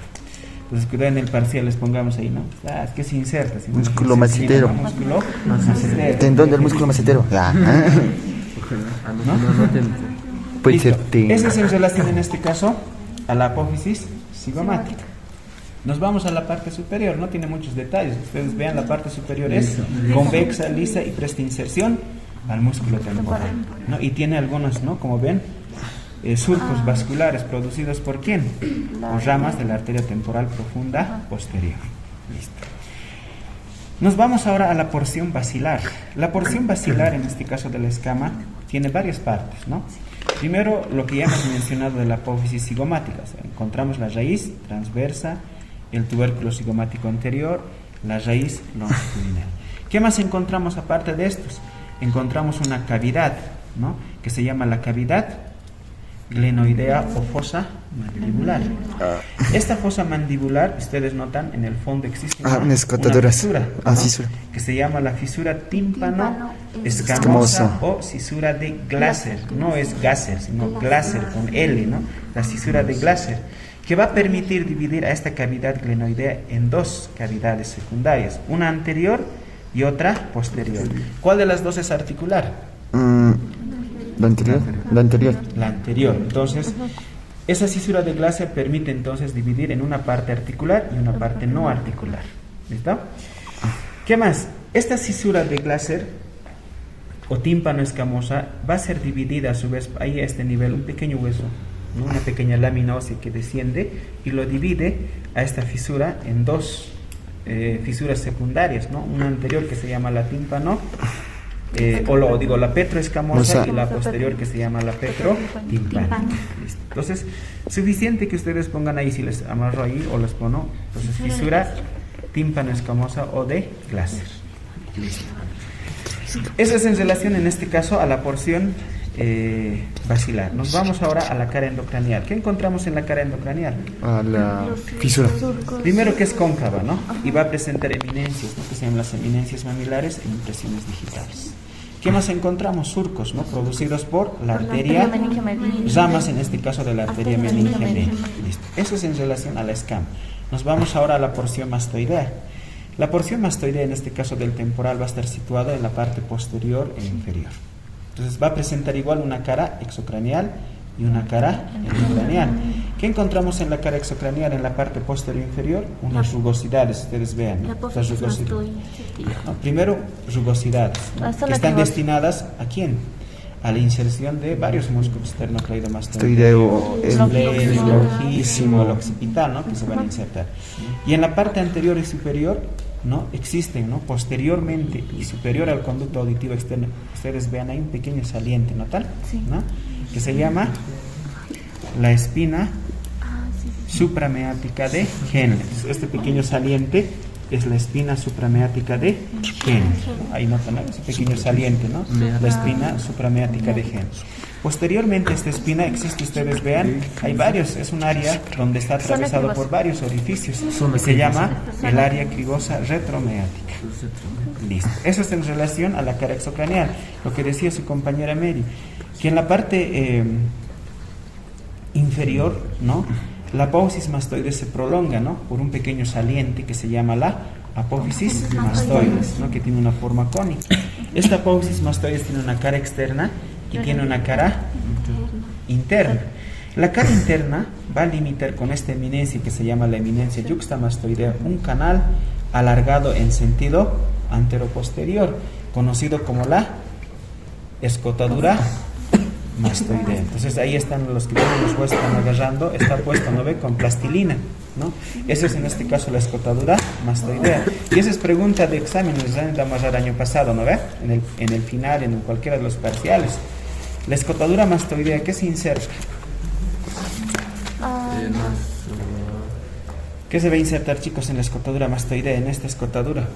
[SPEAKER 1] Entonces, cuidado en el parcial, les pongamos ahí, ¿no? Ah, es que se inserta.
[SPEAKER 4] Músculo macetero.
[SPEAKER 1] Músculo macetero.
[SPEAKER 4] Tendón del músculo macetero.
[SPEAKER 1] ¿No?
[SPEAKER 4] Puede ser
[SPEAKER 1] Ese es en relación, en este caso, a la apófisis cigomática. Nos vamos a la parte superior, no tiene muchos detalles. Ustedes vean, la parte superior es convexa, lisa y presta inserción al músculo temporal, ¿no? Y tiene algunos, ¿no? Como ven, surcos vasculares producidos por ¿quién? Por ramas de la arteria temporal profunda posterior. Listo. Nos vamos ahora a la porción basilar. La porción basilar, en este caso de la escama, tiene varias partes, ¿no? Primero, lo que ya hemos mencionado de la apófisis cigomática. O sea, encontramos la raíz transversa, el tubérculo cigomático anterior, la raíz longitudinal. ¿Qué más encontramos aparte de estos? Encontramos una cavidad, ¿no? Que se llama la cavidad glenoidea o fosa mandibular. Esta fosa mandibular, ustedes notan, en el fondo existe una fisura, ¿no?
[SPEAKER 4] Fisura,
[SPEAKER 1] que se llama la fisura tímpano escamosa o fisura de Glaser. No es Gasser, sino Glaser con L, ¿no? La fisura de Glaser, que va a permitir dividir a esta cavidad glenoidea en 2 cavidades secundarias, una anterior y otra posterior. ¿Cuál de las 2 es articular?
[SPEAKER 4] La anterior.
[SPEAKER 1] La anterior. Entonces, Esa cisura de Glaser permite entonces dividir en una parte articular y una parte no articular. ¿Listo? ¿Qué más? Esta cisura de Glaser o tímpano escamosa va a ser dividida a su vez ahí a este nivel, un pequeño hueso, ¿no? Una pequeña lámina ósea que desciende y lo divide a esta fisura en dos fisuras secundarias, ¿no? Una anterior que se llama la tímpano, la petroescamosa, y la posterior que se llama la petrotimpánica. Entonces, suficiente que ustedes pongan ahí, si les amarro ahí o les pongo, entonces fisura tímpano escamosa o de Glaser. Eso es en relación en este caso a la porción basilar. Nos vamos ahora a la cara endocranial. ¿Qué encontramos en la cara endocranial?
[SPEAKER 4] A la fisura.
[SPEAKER 1] Primero que es cóncava, ¿no? Y va a presentar eminencias, ¿no? Que se llaman las eminencias mamilares e impresiones digitales. ¿Qué más encontramos? Surcos, ¿no? Producidos por la arteria, ramas en este caso de la arteria meningia media. Listo. Eso es en relación a la escama. Nos vamos ahora a la porción mastoidea. La porción mastoidea en este caso del temporal va a estar situada en la parte posterior e inferior. Entonces va a presentar igual una cara exocranial y una cara endocranial. ¿Qué encontramos en la cara exocranial en la parte posterior inferior? Unas rugosidades, ustedes vean, ¿no? Las rugosidades. No, primero, rugosidades, ¿no? Que están destinadas ¿a quién? A la inserción de varios músculos esternocleidomastoideo, longitísimo, el occipital, ¿no? Que se van a insertar. Y en la parte anterior y superior, ¿no? Existen, ¿no? Posteriormente y superior al conducto auditivo externo, ustedes vean ahí un pequeño saliente, ¿no? ¿No? Que se llama la espina suprameática de Henle. Este pequeño saliente es la espina suprameática de Henle. Ahí notan, ¿no? Ese pequeño saliente, ¿no? La espina suprameática de Henle. Posteriormente a esta espina existe, ustedes vean, hay varios, es un área donde está atravesado por varios orificios, que se llama el área cribosa retromeática. Listo. Eso es en relación a la cara exocranial. Lo que decía su compañera Mary, que en la parte inferior, ¿no? La apófisis mastoides se prolonga, ¿no? Por un pequeño saliente que se llama la apófisis mastoides, ¿no? Que tiene una forma cónica. Esta apófisis mastoides tiene una cara externa y tiene una cara interna. La cara interna va a limitar con esta eminencia que se llama la eminencia yuxtamastoidea un canal alargado en sentido anteroposterior, conocido como la escotadura mastoidea. Entonces ahí están los que tienen los huesos, están agarrando, está puesto, ¿no ve? Con plastilina, ¿no? Eso es en este caso la escotadura mastoidea. Y esa es pregunta de examen, les han de amarrar año pasado, ¿no ve? En el final, en cualquiera de los parciales. La escotadura mastoidea, ¿qué se inserta? ¿Qué se va a insertar, chicos, en la escotadura mastoidea, en esta escotadura?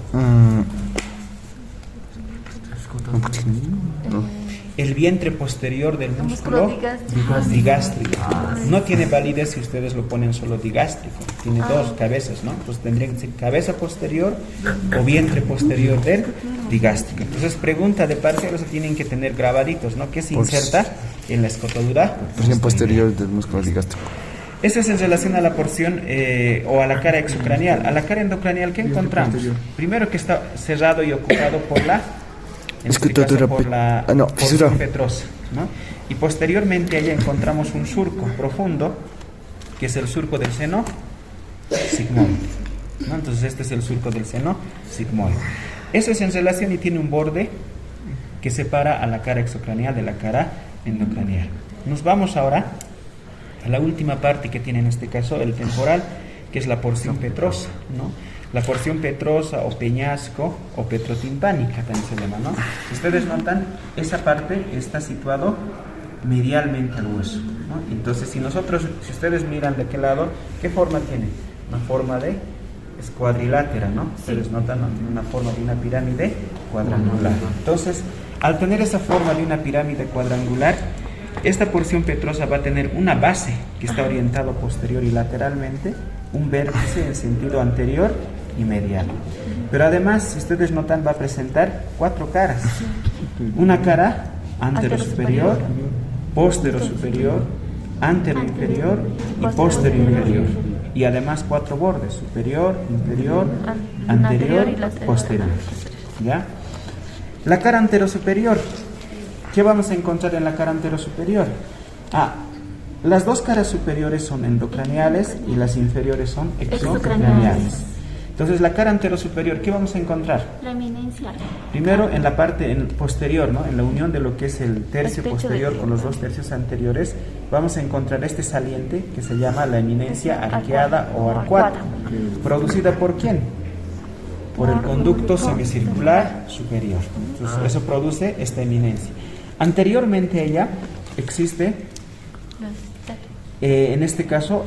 [SPEAKER 1] El vientre posterior del músculo digástrico. No tiene validez si ustedes lo ponen solo digástrico. Tiene dos cabezas, ¿no? Pues tendrían que ser cabeza posterior o vientre posterior del digástrico. Entonces, pregunta de parciales, tienen que tener grabaditos, ¿no? ¿Qué se inserta en la escotadura?
[SPEAKER 4] Porción posterior del músculo digástrico.
[SPEAKER 1] Eso es en relación a la porción o a la cara exocranial. A la cara endocranial, ¿qué encontramos? Primero que está cerrado y ocupado por la porción petrosa, ¿no? Y posteriormente allá encontramos un surco profundo, que es el surco del seno sigmoide, ¿no? Entonces este es el surco del seno sigmoide. Eso es en relación y tiene un borde que separa a la cara exocranial de la cara endocranial. Nos vamos ahora a la última parte que tiene en este caso el temporal, que es la porción petrosa, ¿no? La porción petrosa o peñasco o petrotimpánica también se llama, ¿no? Ustedes notan, esa parte está situado medialmente al hueso, ¿no? Entonces, si ustedes miran de qué lado, ¿qué forma tiene? Una forma de cuadrilátera, ¿no? Ustedes notan, ¿no? Tiene una forma de una pirámide cuadrangular. Entonces, al tener esa forma de una pirámide cuadrangular, esta porción petrosa va a tener una base que está orientado posterior y lateralmente, un vértice en sentido anterior y medial. Pero además, si ustedes notan, va a presentar 4 caras. Una cara antero-superior, postero-superior, antero-inferior y posterior-inferior. Y además 4 bordes, superior, inferior, anterior y posterior. ¿Ya? La cara antero-superior. ¿Qué vamos a encontrar en la cara antero-superior? Las dos caras superiores son endocraneales y las inferiores son exocraneales. Entonces, la cara anterosuperior, ¿qué vamos a encontrar?
[SPEAKER 5] La eminencia.
[SPEAKER 1] Primero, en la parte posterior, ¿no? En la unión de lo que es el tercio posterior con los dos tercios anteriores, vamos a encontrar este saliente que se llama la eminencia arqueada o arcuata. ¿Producida por quién? Por el conducto semicircular superior. Entonces, eso produce esta eminencia. Anteriormente a ella existe, en este caso,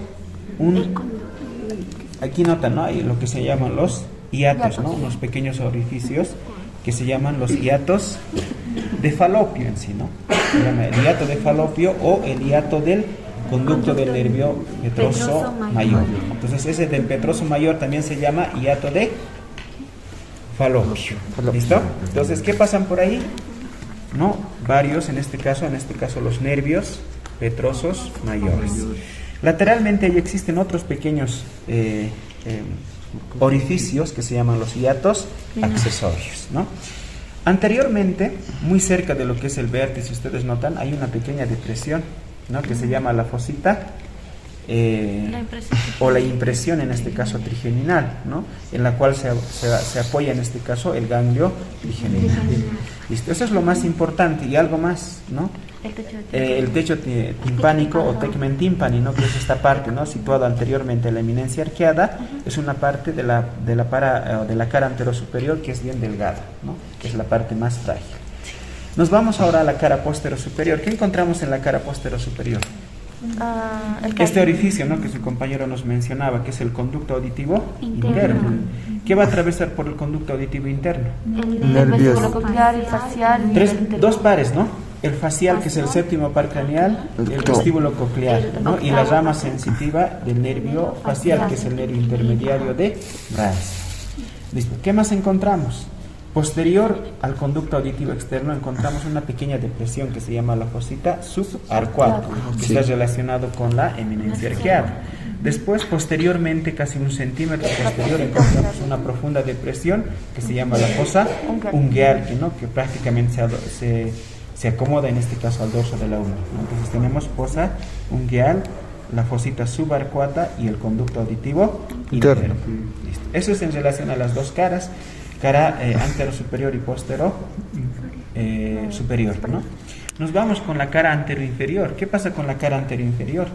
[SPEAKER 1] aquí notan, ¿no? Hay lo que se llaman los hiatos, ¿no? Unos pequeños orificios que se llaman los hiatos de Falopio en sí, ¿no? Se llama el hiato de Falopio o el hiato del conducto del nervio petroso mayor. Entonces, ese del petroso mayor también se llama hiato de Falopio. ¿Listo? Entonces, ¿qué pasan por ahí? No, varios, en este caso los nervios petrosos mayores. Lateralmente ahí existen otros pequeños orificios que se llaman los hiatos accesorios, ¿no? Anteriormente, muy cerca de lo que es el vértice, si ustedes notan, hay una pequeña depresión, ¿no? Que se llama la fosita o la impresión, en este caso trigeminal, ¿no? En la cual se apoya en este caso el ganglio trigeminal. ¿Listo? Eso es lo más importante. Y algo más, ¿no? El techo timpánico o tegmen timpani, ¿no? Que es esta parte, ¿no? Situada anteriormente a la eminencia arqueada, es una parte de la cara anterosuperior que es bien delgada, ¿no? Que es la parte más frágil. Nos vamos ahora a la cara posterosuperior. ¿Qué encontramos en la cara posterosuperior? Este orificio, ¿no? Que su compañero nos mencionaba, que es el conducto auditivo interno. ¿Qué va a atravesar por el conducto auditivo interno?
[SPEAKER 5] El vestíbulo coclear, el facial.
[SPEAKER 1] Dos pares, ¿no? El facial, que es el séptimo par craneal, el vestíbulo coclear, ¿no? Y la rama sensitiva del nervio facial, que es el nervio intermediario de Bras. Listo. ¿Qué más encontramos? Posterior al conducto auditivo externo encontramos una pequeña depresión que se llama la fosita subarcuata, que está relacionado con la eminencia arqueada. Después, posteriormente, casi 1 centímetro posterior, encontramos una profunda depresión que se llama la fosa ungueal, que prácticamente se acomoda en este caso al dorso de la uña, ¿no? Entonces tenemos fosa ungueal, la fosita subarcuata y el conducto auditivo interno. Listo. Eso es en relación a las dos caras. Cara antero superior y postero superior, ¿no? Nos vamos con la cara antero inferior. ¿Qué pasa con la cara antero inferior?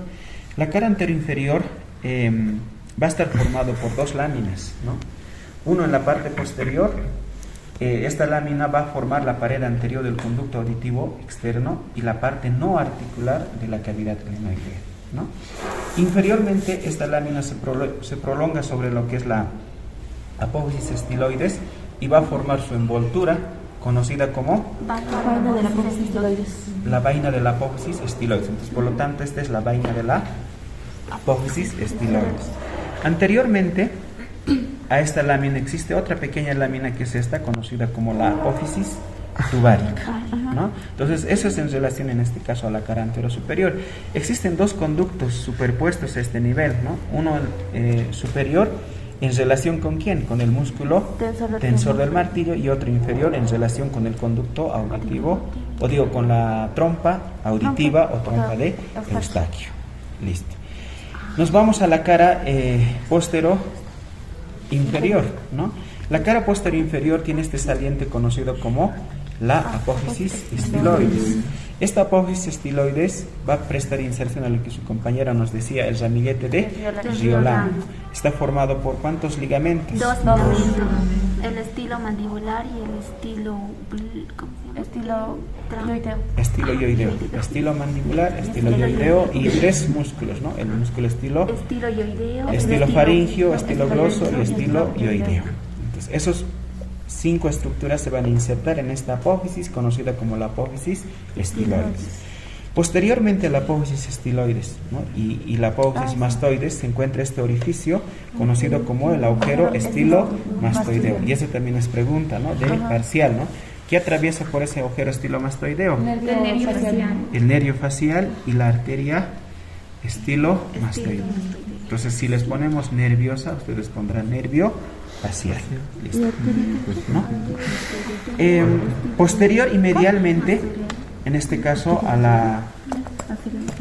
[SPEAKER 1] La cara antero inferior va a estar formado por dos láminas, ¿no? Uno en la parte posterior, esta lámina va a formar la pared anterior del conducto auditivo externo y la parte no articular de la cavidad glenoidea, ¿no? Inferiormente, esta lámina se prolonga sobre lo que es la apófisis estiloides y va a formar su envoltura conocida como la vaina de la apófisis estiloides. Entonces, por lo tanto, esta es la vaina de la apófisis estiloides. Anteriormente a esta lámina existe otra pequeña lámina que es esta, conocida como la apófisis tubárica, ¿no? Entonces, eso es en relación, en este caso, a la cara anterosuperior. Existen dos conductos superpuestos a este nivel, ¿no? Uno superior en relación con ¿quién? Con el músculo tensor del martillo, y otro inferior en relación con el conducto auditivo, o digo, con la trompa auditiva o trompa de Eustaquio. Listo. Nos vamos a la cara postero inferior, ¿no? La cara postero inferior tiene este saliente conocido como la apófisis estiloides. Esta apófisis estiloides va a prestar inserción a lo que su compañera nos decía, el ramillete de Riolan. Está formado por ¿cuántos ligamentos?
[SPEAKER 5] Dos. El estilo mandibular y el estilo yoideo.
[SPEAKER 1] Estilo mandibular, estilo yoideo y 3 músculos, ¿no? El músculo estilo
[SPEAKER 5] yoideo,
[SPEAKER 1] estilo faringio, estilo gloso y estilo yoideo. Entonces, esos 5 estructuras se van a insertar en esta apófisis conocida como la apófisis estiloides. Posteriormente a la apófisis estiloides, ¿no? y la apófisis mastoides se encuentra este orificio conocido como el agujero estilomastoideo. Y eso también es pregunta, ¿no? De parcial, ¿no? ¿Qué atraviesa por ese agujero estilomastoideo? El nervio facial y la arteria estilomastoidea. Entonces, si les ponemos nerviosa, ustedes pondrán nervio facial. ¿Listo? ¿No? Posterior y medialmente, en este caso a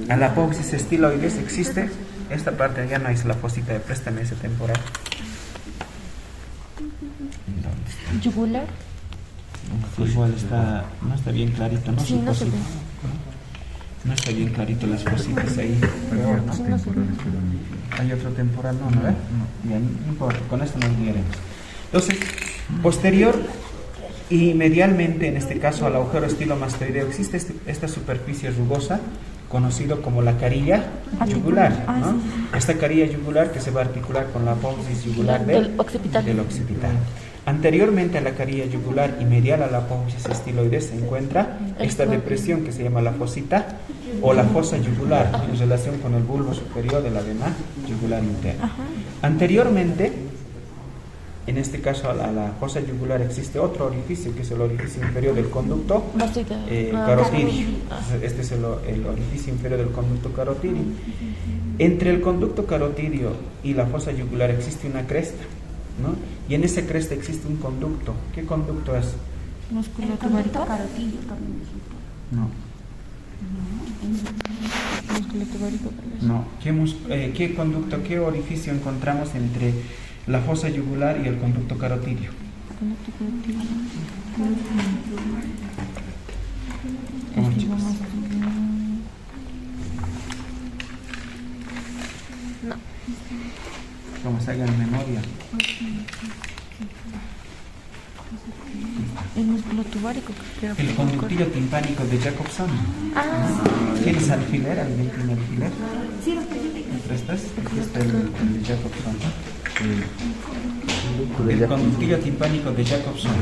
[SPEAKER 1] a la apófisis estiloides existe, esta parte ya no es la fosita de préstame ese temporal. ¿Dónde está?
[SPEAKER 2] Yugular.
[SPEAKER 1] Igual está, no está bien clarito, ¿no?
[SPEAKER 2] Sí,
[SPEAKER 1] Su
[SPEAKER 2] no se
[SPEAKER 1] fosita.
[SPEAKER 2] ve.
[SPEAKER 1] No está bien clarito las fositas ahí.
[SPEAKER 2] Sí, no se ve.
[SPEAKER 1] Hay otro temporal, ¿no? ¿No ve? Bien, no importa, con esto nos guiaremos. Entonces, posterior y medialmente, en este caso al agujero estilomastoideo, existe esta superficie rugosa, conocido como la carilla yugular, ¿no? Esta carilla yugular que se va a articular con la apófisis yugular del occipital. Anteriormente a la carilla yugular y medial a la apófisis estiloides se encuentra esta depresión que se llama la fosita o la fosa yugular, en relación con el bulbo superior de la vena yugular interna. Anteriormente, en este caso a la fosa yugular, existe otro orificio que es el orificio inferior del conducto carotidio. Este es el orificio inferior del conducto carotidio. Entre el conducto carotidio y la fosa yugular existe una cresta, ¿no? Y en esa cresta existe un conducto. ¿Qué conducto es?
[SPEAKER 5] El conducto carotidio también.
[SPEAKER 1] No. No. ¿Qué conducto, qué orificio encontramos entre la fosa yugular y el conducto carotidio? ¿Cómo, chicos?
[SPEAKER 2] No.
[SPEAKER 1] Como se haga en memoria.
[SPEAKER 2] El músculo tubárico, creo que
[SPEAKER 1] El conductillo timpánico de Jacobson. ¿Tienes alfiler? ¿Alguien tiene alfiler?
[SPEAKER 5] Sí,
[SPEAKER 1] ¿Me prestas? Aquí está el de Jacobson. El conductillo timpánico de Jacobson.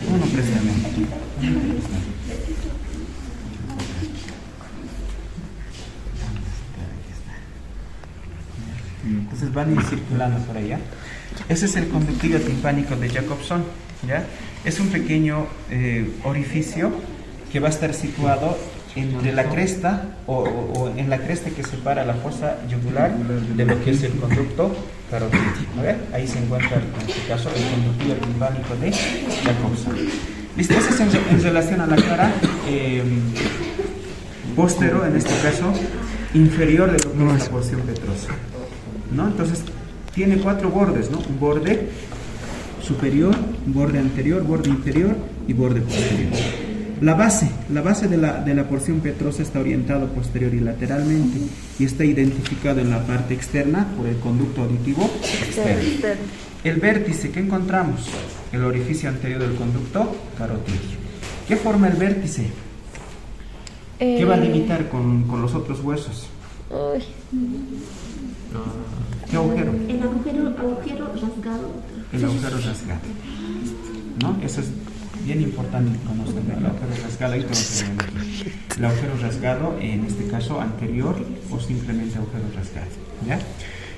[SPEAKER 1] Uno préstame. Entonces van a ir circulando por allá. Ese es el conductillo timpánico de Jacobson, ¿ya? Es un pequeño orificio que va a estar situado entre la cresta o en la cresta que separa la fosa yugular de lo que es el conducto carotidio. Ahí se encuentra en este caso el conductillo timpánico de Jacobson. ¿Listo? Ese es en relación a la cara postero, en este caso inferior de lo que es la porción petrosa, ¿no? Entonces tiene 4 bordes, ¿no? Un borde superior, un borde anterior, borde inferior y borde posterior. La base de la porción petrosa está orientado posterior y lateralmente y está identificado en la parte externa por el conducto auditivo externo. El vértice, ¿qué encontramos? El orificio anterior del conducto carotidio. ¿Qué forma el vértice? ¿Qué va a limitar con los otros huesos? ¿Qué agujero?
[SPEAKER 5] El agujero rasgado.
[SPEAKER 1] El agujero rasgado, ¿no? Eso es bien importante que conozcan el agujero rasgado. Ahí tengo que ver aquí. El agujero rasgado, en este caso anterior o simplemente agujero rasgado, ¿ya?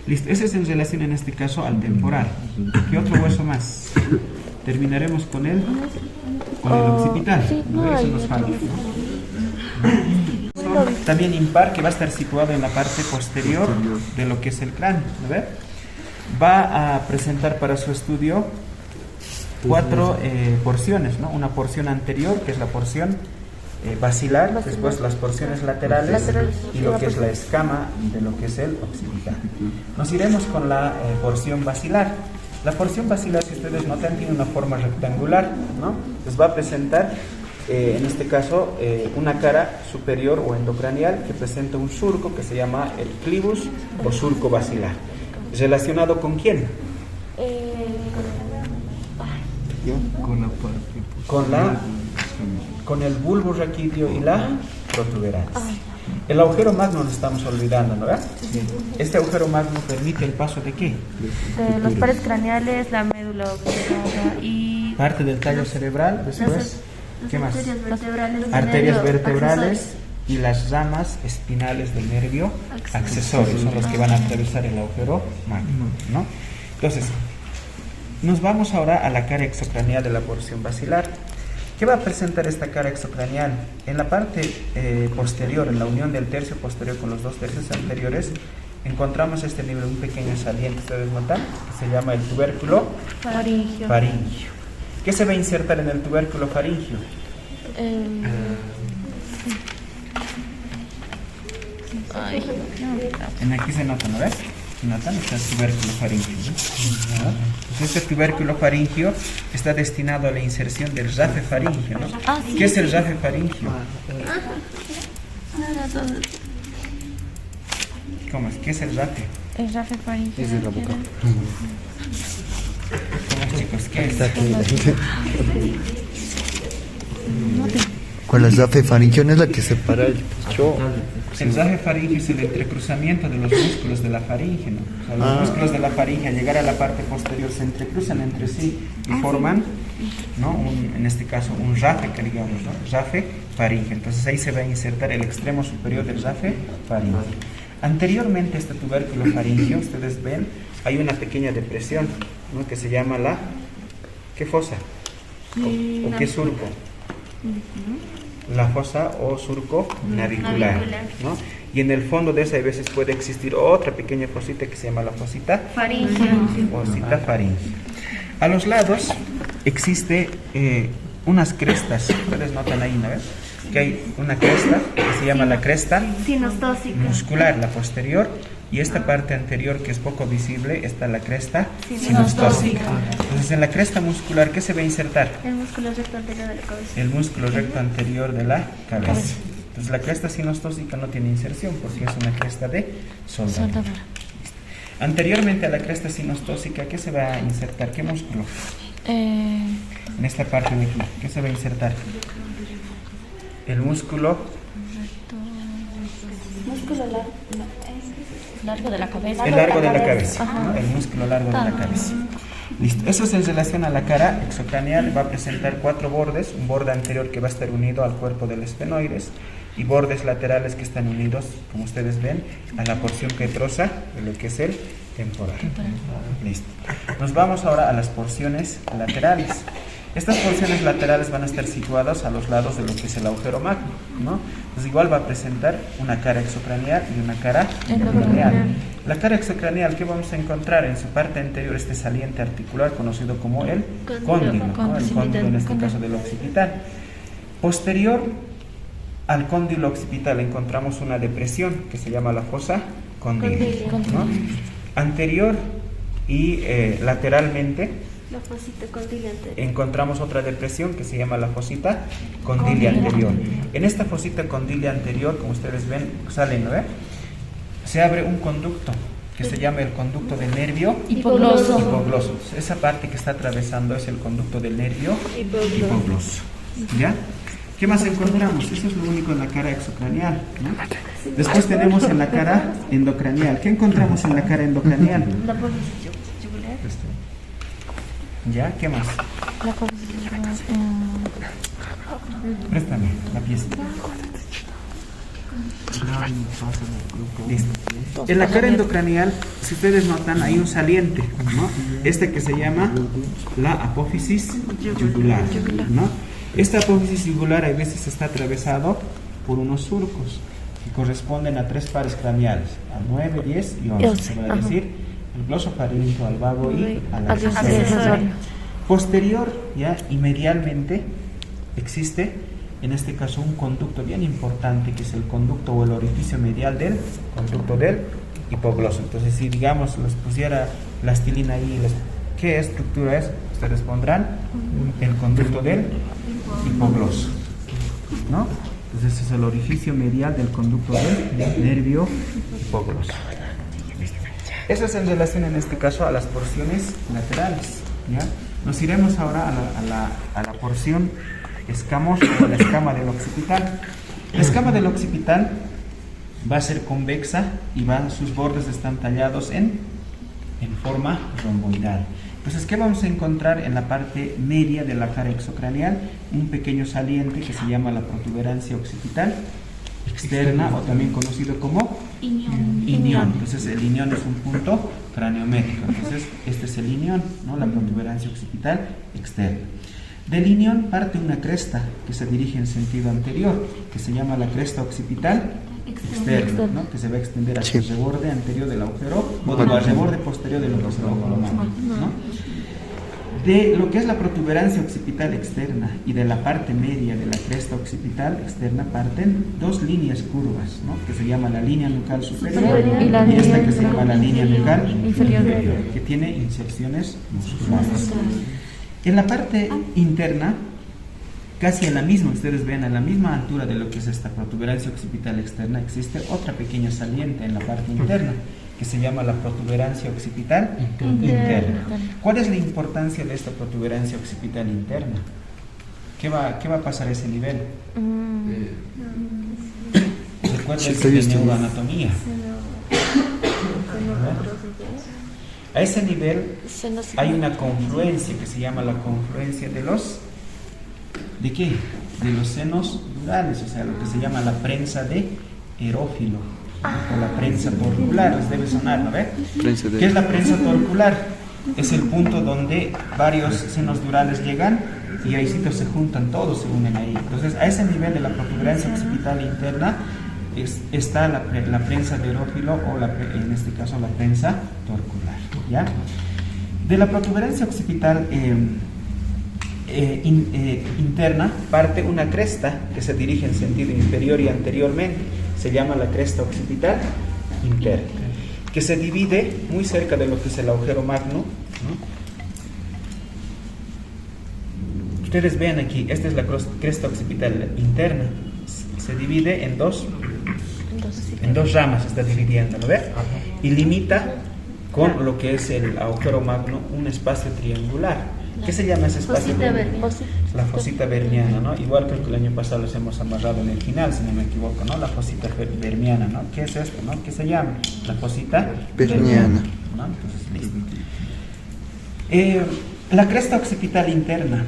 [SPEAKER 1] Listo, ese es en relación en este caso al temporal. ¿Qué otro hueso más? Terminaremos con el occipital.
[SPEAKER 2] Sí,
[SPEAKER 1] Eso nos falta, ¿no? También impar, que va a estar situado en la parte posterior de lo que es el cráneo, ¿no ve? Va a presentar para su estudio 4 porciones, ¿no? Una porción anterior, que es la porción basilar, después las porciones laterales y lo que es la escama de lo que es el occipital. Nos iremos con la porción basilar. La porción basilar, si ustedes notan, tiene una forma rectangular, ¿no? Les va a presentar en este caso una cara superior o endocranial que presenta un surco que se llama el clivus o surco basilar. ¿Relacionado con quién? Con el bulbo raquídeo y la protuberancia. El agujero magno lo estamos olvidando, ¿no? Este agujero magno permite el paso de ¿qué?
[SPEAKER 5] De los pares craneales, la médula oblongada y
[SPEAKER 1] Parte del tallo cerebral, después ¿qué más?
[SPEAKER 5] vertebrales,
[SPEAKER 1] Arterias vertebrales y las ramas espinales del nervio accesorio son los que van a atravesar el agujero magno, ¿no? Entonces, nos vamos ahora a la cara exocraneal de la porción basilar. ¿Qué va a presentar esta cara exocraneal? En la parte posterior, en la unión del tercio posterior con los 2 tercios anteriores, encontramos este nivel, un pequeño saliente, ustedes notan, que se llama el tubérculo
[SPEAKER 2] Faringio.
[SPEAKER 1] faríngeo. ¿Qué se va a insertar en el tubérculo faríngeo? En aquí se nota, ¿no ves? ¿Se notan? Está el tubérculo faríngeo, ¿no? ¿No? Pues este tubérculo faríngeo está destinado a la inserción del rafe faríngeo, ¿no? ¿Qué es el rafe faríngeo? ¿Cómo es? ¿Qué es el rafe?
[SPEAKER 5] El rafe faríngeo.
[SPEAKER 4] Es de la boca.
[SPEAKER 1] ¿Cómo es, chicos? ¿Qué es?
[SPEAKER 3] Con la rafe faringeo es la que separa el pecho.
[SPEAKER 1] El rafe faríngeo es el entrecruzamiento de los músculos de la faringe, ¿no? O sea, los músculos de la faringe al llegar a la parte posterior se entrecruzan entre sí y forman, ¿no? En este caso, un rafe, que digamos, ¿no? Rafe faringe. Entonces ahí se va a insertar el extremo superior del rafe faringe. Anteriormente a este tubérculo faríngeo, ustedes ven, hay una pequeña depresión, ¿no? Que se llama la... ¿Qué fosa? ¿O qué surco? La fosa o surco navicular, ¿no? Y en el fondo de esa a veces puede existir otra pequeña fosita que se llama la fosita fosita faríngea. A los lados existe unas crestas, ustedes notan ahí, ¿no ves? Que hay una cresta que se llama la cresta muscular, la posterior, y esta parte anterior que es poco visible está la cresta sinostósica. Entonces en la cresta muscular, ¿qué se va a insertar?
[SPEAKER 5] El músculo recto anterior de la cabeza.
[SPEAKER 1] El músculo recto anterior de la cabeza. Entonces la cresta sinostósica no tiene inserción porque es una cresta de soldadura. Anteriormente a la cresta sinostósica, ¿qué se va a insertar? ¿Qué músculo? En esta parte de aquí, ¿qué se va a insertar? El músculo
[SPEAKER 2] Largo de la cabeza.
[SPEAKER 1] el largo de la cabeza, ¿no? El músculo largo de la cabeza. Listo. Eso es en relación a la cara exocraneal. Va a presentar 4 bordes, un borde anterior que va a estar unido al cuerpo del esfenoides y bordes laterales que están unidos, como ustedes ven, a la porción que troza de lo que es el temporal. Listo. Nos vamos ahora a las porciones laterales. Estas porciones laterales van a estar situadas a los lados de lo que es el agujero magno, ¿no? Entonces igual va a presentar una cara exocraneal y una cara endocraneal. La cara exocraneal, ¿qué vamos a encontrar? En su parte anterior este saliente articular conocido como el cóndilo, ¿no? El cóndilo en este caso del occipital. Posterior al cóndilo occipital encontramos una depresión que se llama la fosa condílica, ¿no? Anterior y lateralmente
[SPEAKER 5] La fosita condyle anterior.
[SPEAKER 1] encontramos otra depresión que se llama la fosita condyle anterior. En esta fosita condyle anterior, como ustedes ven, sale, ¿no? Se abre un conducto que se llama el conducto del nervio hipogloso. Esa parte que está atravesando es el conducto del nervio hipogloso. ¿Ya? ¿Qué más encontramos? Eso es lo único en la cara exocraneal, ¿no? Después tenemos en la cara endocraneal. ¿Qué encontramos en la cara endocraneal?
[SPEAKER 5] La fosita yugular.
[SPEAKER 1] ¿Ya? ¿Qué más?
[SPEAKER 5] La fosita
[SPEAKER 1] Préstame la pieza. Listo. En la cara endocraneal, si ustedes notan, hay un saliente, ¿no? Este que se llama la apófisis yugular, ¿no? Esta apófisis yugular a veces está atravesado por unos surcos que corresponden a 3 pares craneales, al 9, 10 y 11. Se va a decir el glosofaríngeo, al vago y al accesorio. Posterior, ya, y medialmente existe en este caso un conducto bien importante que es el conducto o el orificio medial del conducto del hipogloso. Entonces, si digamos les pusiera plastilina ahí, ¿qué estructura es? Ustedes pondrán el conducto del hipogloso, ¿no? Entonces ese es el orificio medial del conducto del nervio hipogloso. Eso es en relación en este caso a las porciones laterales, ¿ya? Nos iremos ahora a la porción escamosa o la escama del occipital. La escama del occipital va a ser convexa y sus bordes están tallados en forma romboidal. Entonces, ¿qué vamos a encontrar en la parte media de la cara exocraneal? Un pequeño saliente que se llama la protuberancia occipital externa o también conocido como inión. Entonces, el inión es un punto craneométrico. Entonces, este es el inión, ¿no? La protuberancia occipital externa. Del inión parte una cresta que se dirige en sentido anterior, que se llama la cresta occipital externo, ¿no? Que se va a extender hacia el reborde anterior del agujero o del reborde posterior del agujero magno, ¿no? De lo que es la protuberancia occipital externa y de la parte media de la cresta occipital externa parten dos líneas curvas, ¿no? Que se llama la línea nucal superior y esta que se llama la línea nucal inferior, que tiene inserciones musculares. En la parte interna, casi a la misma, ustedes ven, a la misma altura de lo que es esta protuberancia occipital externa, existe otra pequeña saliente en la parte interna, que se llama la protuberancia occipital interna. ¿Cuál es la importancia de esta protuberancia occipital interna? ¿Qué va a pasar a ese nivel? Recuerden que es de neuroanatomía. A ese nivel hay una confluencia que se llama la confluencia de los... ¿De qué? De los senos durales, o sea, lo que se llama la prensa de erófilo o la prensa torcular, les debe sonar, ¿no ve? ¿Qué es la prensa torcular? Es el punto donde varios senos durales llegan y ahí sí se juntan, todos se unen ahí. Entonces, a ese nivel de la protuberancia occipital interna está la prensa de erófilo o en este caso la prensa torcular, ¿ya? De la protuberancia occipital interna parte una cresta que se dirige en sentido inferior y anteriormente, se llama la cresta occipital interna, que se divide muy cerca de lo que es el agujero magno, ¿no? Ustedes ven aquí, esta es la cresta occipital interna, se divide en dos ramas, se está dividiendo, ¿no ve? Y limita con lo que es el agujero magno un espacio triangular. ¿Qué se llama ese espacio? La fosita verniana, ¿no? Igual creo que el año pasado los hemos amarrado en el final, si no me equivoco, ¿no? La fosita verniana, ¿no? ¿Qué es esto, no? ¿Qué se llama? La fosita verniana, ¿no? Entonces, listo. La cresta occipital interna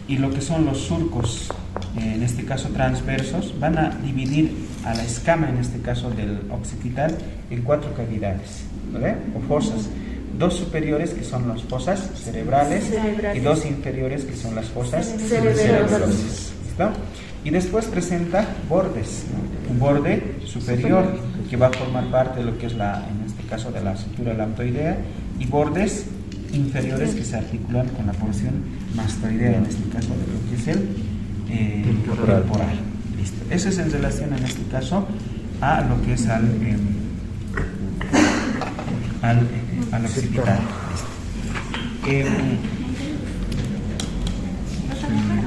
[SPEAKER 1] y lo que son los surcos, en este caso transversos, van a dividir a la escama, en este caso del occipital, en 4 cavidades, ¿vale? O fosas. 2 superiores, que son las fosas cerebrales, y 2 inferiores, que son las fosas cerebrales. ¿Listo? Y después presenta bordes, ¿no? Un borde superior que va a formar parte de lo que es en este caso de la sutura lambdoidea, y bordes inferiores que se articulan con la porción mastoidea, en este caso de lo que es el temporal. Listo. Eso es en relación, en este caso, a lo que es al occipital.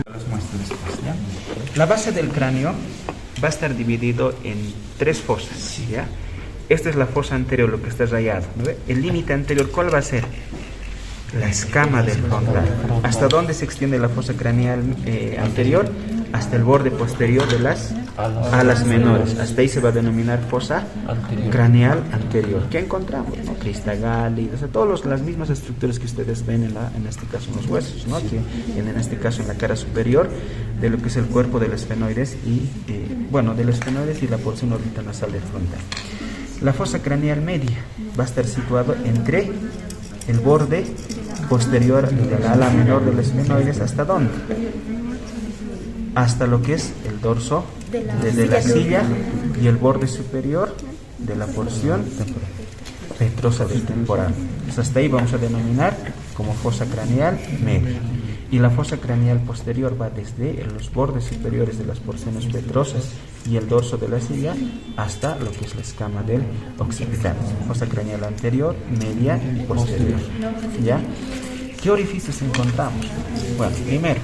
[SPEAKER 1] Los muestro después, ¿ya? La base del cráneo va a estar dividido en 3 fosas, ¿ya? Esta es la fosa anterior, lo que está rayado, ¿no ve? El límite anterior, ¿cuál va a ser? La escama del frontal. ¿Hasta dónde se extiende la fosa craneal anterior? Hasta el borde posterior de las alas menores. Hasta ahí se va a denominar fosa craneal anterior. ¿Qué encontramos? ¿No? Crista gálida, o sea, todas las mismas estructuras que ustedes ven en este caso en los huesos, ¿no? Que en este caso en la cara superior de lo que es el cuerpo del esfenoides del esfenoides y la porción orbitonasal del frontal. La fosa craneal media va a estar situado entre el borde posterior de la ala menor del esfenoides. ¿Hasta dónde? Hasta lo que es el dorso desde la silla y el borde superior de la porción petrosa del temporal. Entonces, hasta ahí vamos a denominar como fosa craneal media. Y la fosa craneal posterior va desde los bordes superiores de las porciones petrosas y el dorso de la silla hasta lo que es la escama del occipital. Fosa craneal anterior, media y posterior. ¿Ya? ¿Qué orificios encontramos? Bueno, primero,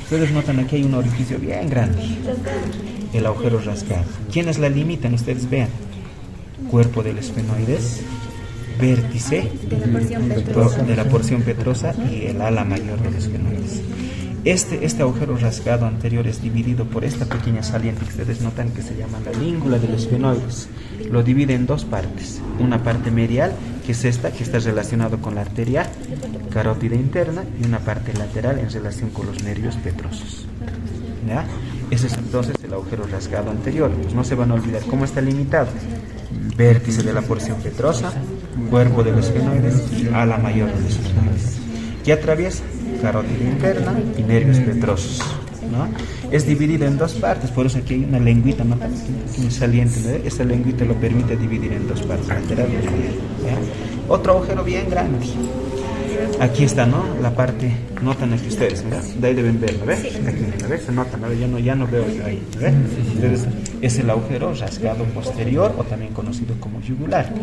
[SPEAKER 1] ustedes notan aquí hay un orificio bien grande, el agujero rasgado. ¿Quiénes la limitan? Ustedes vean. Cuerpo del esfenoides, vértice de la porción petrosa y el ala mayor del esfenoides. Este agujero rasgado anterior es dividido por esta pequeña saliente que ustedes notan que se llama la língula del esfenoides. Lo divide en 2 partes. Una parte medial, que es esta, que está relacionado con la arteria carótida interna, y una parte lateral en relación con los nervios petrosos. ¿Ya? Ese es entonces el agujero rasgado anterior. Pues no se van a olvidar cómo está limitado. Vértice de la porción petrosa, cuerpo de los esfenoides y ala mayor de los esfenoides. Que atraviesa carótida interna y nervios petrosos, ¿no? es dividido en dos partes, por eso aquí hay una lengüita, ¿no? Un saliente, ¿no? Esa lengüita lo permite dividir en dos partes, lateralmente. ¿Ya? Otro agujero bien grande. Aquí está, ¿no? La parte, notan aquí ustedes, ¿verdad? De ahí deben verlo, ¿ves? Aquí, ¿ves? Se nota, ¿no? Ya no veo yo ahí, ¿ves? Entonces, es el agujero rasgado posterior o también conocido como yugular.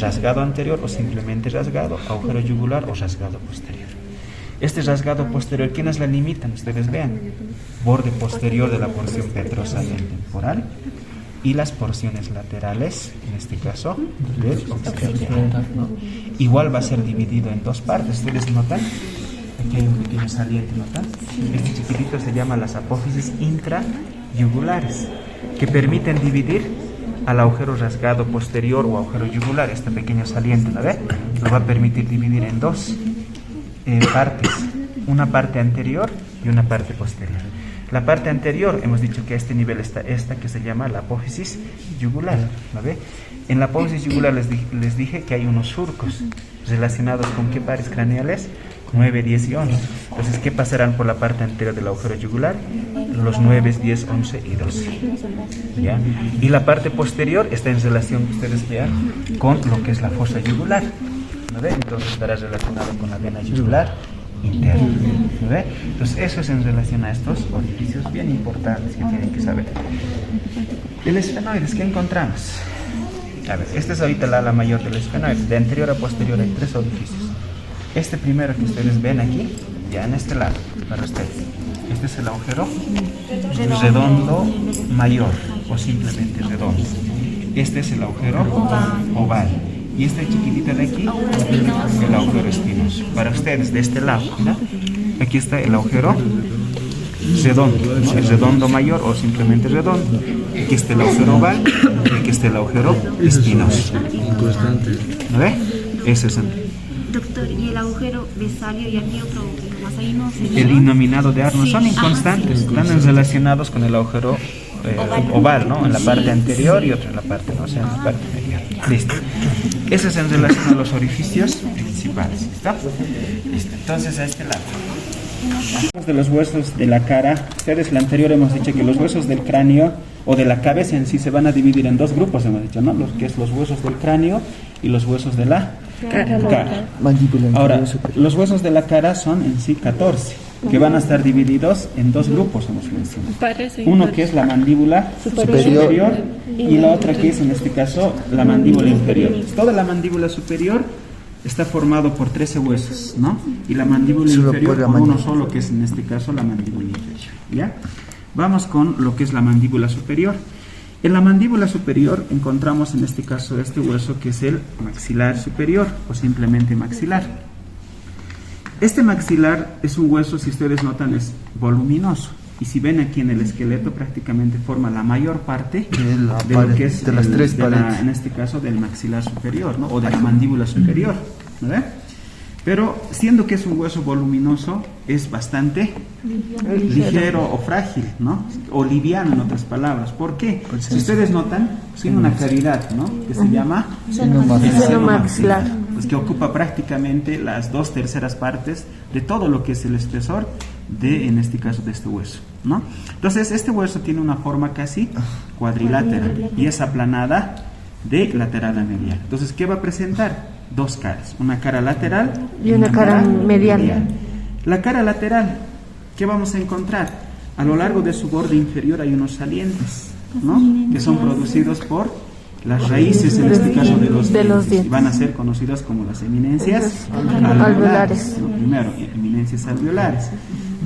[SPEAKER 1] Rasgado anterior o simplemente rasgado, agujero yugular o rasgado posterior. Este rasgado posterior, ¿quiénes la limitan? Ustedes vean, borde posterior de la porción petrosal del temporal y las porciones laterales, en este caso, del occipital, ¿no? Igual va a ser dividido en dos partes. ¿Ustedes notan? Aquí hay un pequeño saliente, ¿notan? Este chiquitito se llama las apófisis intrayugulares, que permiten dividir al agujero rasgado posterior o agujero yugular. Este pequeño saliente, ¿no ve? Lo va a permitir dividir en dos partes, una parte anterior y una parte posterior. La parte anterior, hemos dicho que a este nivel está esta que se llama la apófisis yugular, ¿no ve? En la apófisis yugular les dije que hay unos surcos relacionados con qué pares craneales, 9, 10 y 11. Entonces, ¿qué pasarán por la parte anterior del agujero yugular? Los 9, 10, 11 y 12. ¿Ya? Y la parte posterior está en relación, que ustedes vean, con lo que es la fosa yugular, ¿no ve? Entonces estará relacionado con la vena yugular interna, ¿no ve? Entonces eso es en relación a estos orificios bien importantes que tienen que saber. El esfenoides, ¿qué encontramos? A ver, esta es ahorita la ala mayor del esfenoide. De anterior a posterior hay 3 orificios. Este primero que ustedes ven aquí, ya en este lado, para ustedes. Este es el agujero redondo mayor o simplemente redondo. Este es el agujero oval. Y este chiquitito de aquí, el agujero espinoso. Para ustedes, de este lado, ¿no? Aquí está el agujero redondo, ¿no? El redondo mayor o simplemente redondo. Aquí está el agujero oval y aquí está el agujero espinoso. ¿No ve? Ese es
[SPEAKER 5] Doctor, ¿y el agujero besario y aquí otro más ahí no se
[SPEAKER 1] el innominado de Arno son inconstantes, están relacionados con el agujero oval, ¿no? En la parte anterior y otro en la parte, ¿no? O sea, en la parte medial. Listo. Ese es en relación a los orificios principales. ¿Listo? Listo. Entonces, a este lado. De los huesos de la cara, ustedes el anterior hemos dicho que los huesos del cráneo o de la cabeza en sí se van a dividir en dos grupos, hemos dicho, ¿no? Los que es los huesos del cráneo y los huesos de la cara. Ahora, los huesos de la cara son en sí 14, que van a estar divididos en dos grupos, hemos mencionado. Uno que es la mandíbula superior y la otra que es en este caso la mandíbula inferior. Toda la mandíbula superior está formado por 13 huesos, ¿no? Y la mandíbula inferior por uno solo, que es en este caso la mandíbula inferior, ¿ya? Vamos con lo que es la mandíbula superior. En la mandíbula superior encontramos en este caso este hueso que es el maxilar superior o simplemente maxilar. Este maxilar es un hueso, si ustedes notan, es voluminoso. Y si ven aquí en el esqueleto prácticamente forma la mayor parte de lo que es
[SPEAKER 3] las tres paredes.
[SPEAKER 1] En este caso del maxilar superior, ¿no? O de la mandíbula superior, ¿no? Pero siendo que es un hueso voluminoso, es bastante ligero o frágil, ¿no? O liviano, en otras palabras. ¿Por qué? Si ustedes notan, tiene una cavidad, ¿no? Que se llama seno maxilar, pues que ocupa prácticamente las 2/3 partes de todo lo que es el espesor de, en este caso, de este hueso, ¿no? Entonces, este hueso tiene una forma casi cuadrilátera y es aplanada de lateral a medial. Entonces, ¿qué va a presentar? Dos caras, una cara lateral y una cara medial. La cara lateral, ¿qué vamos a encontrar? A lo largo de su borde inferior hay unos salientes, ¿no? Que son producidos por las raíces, en este caso de los dientes, y van a ser conocidas como las eminencias alveolares, ¿no? Primero, eminencias alveolares.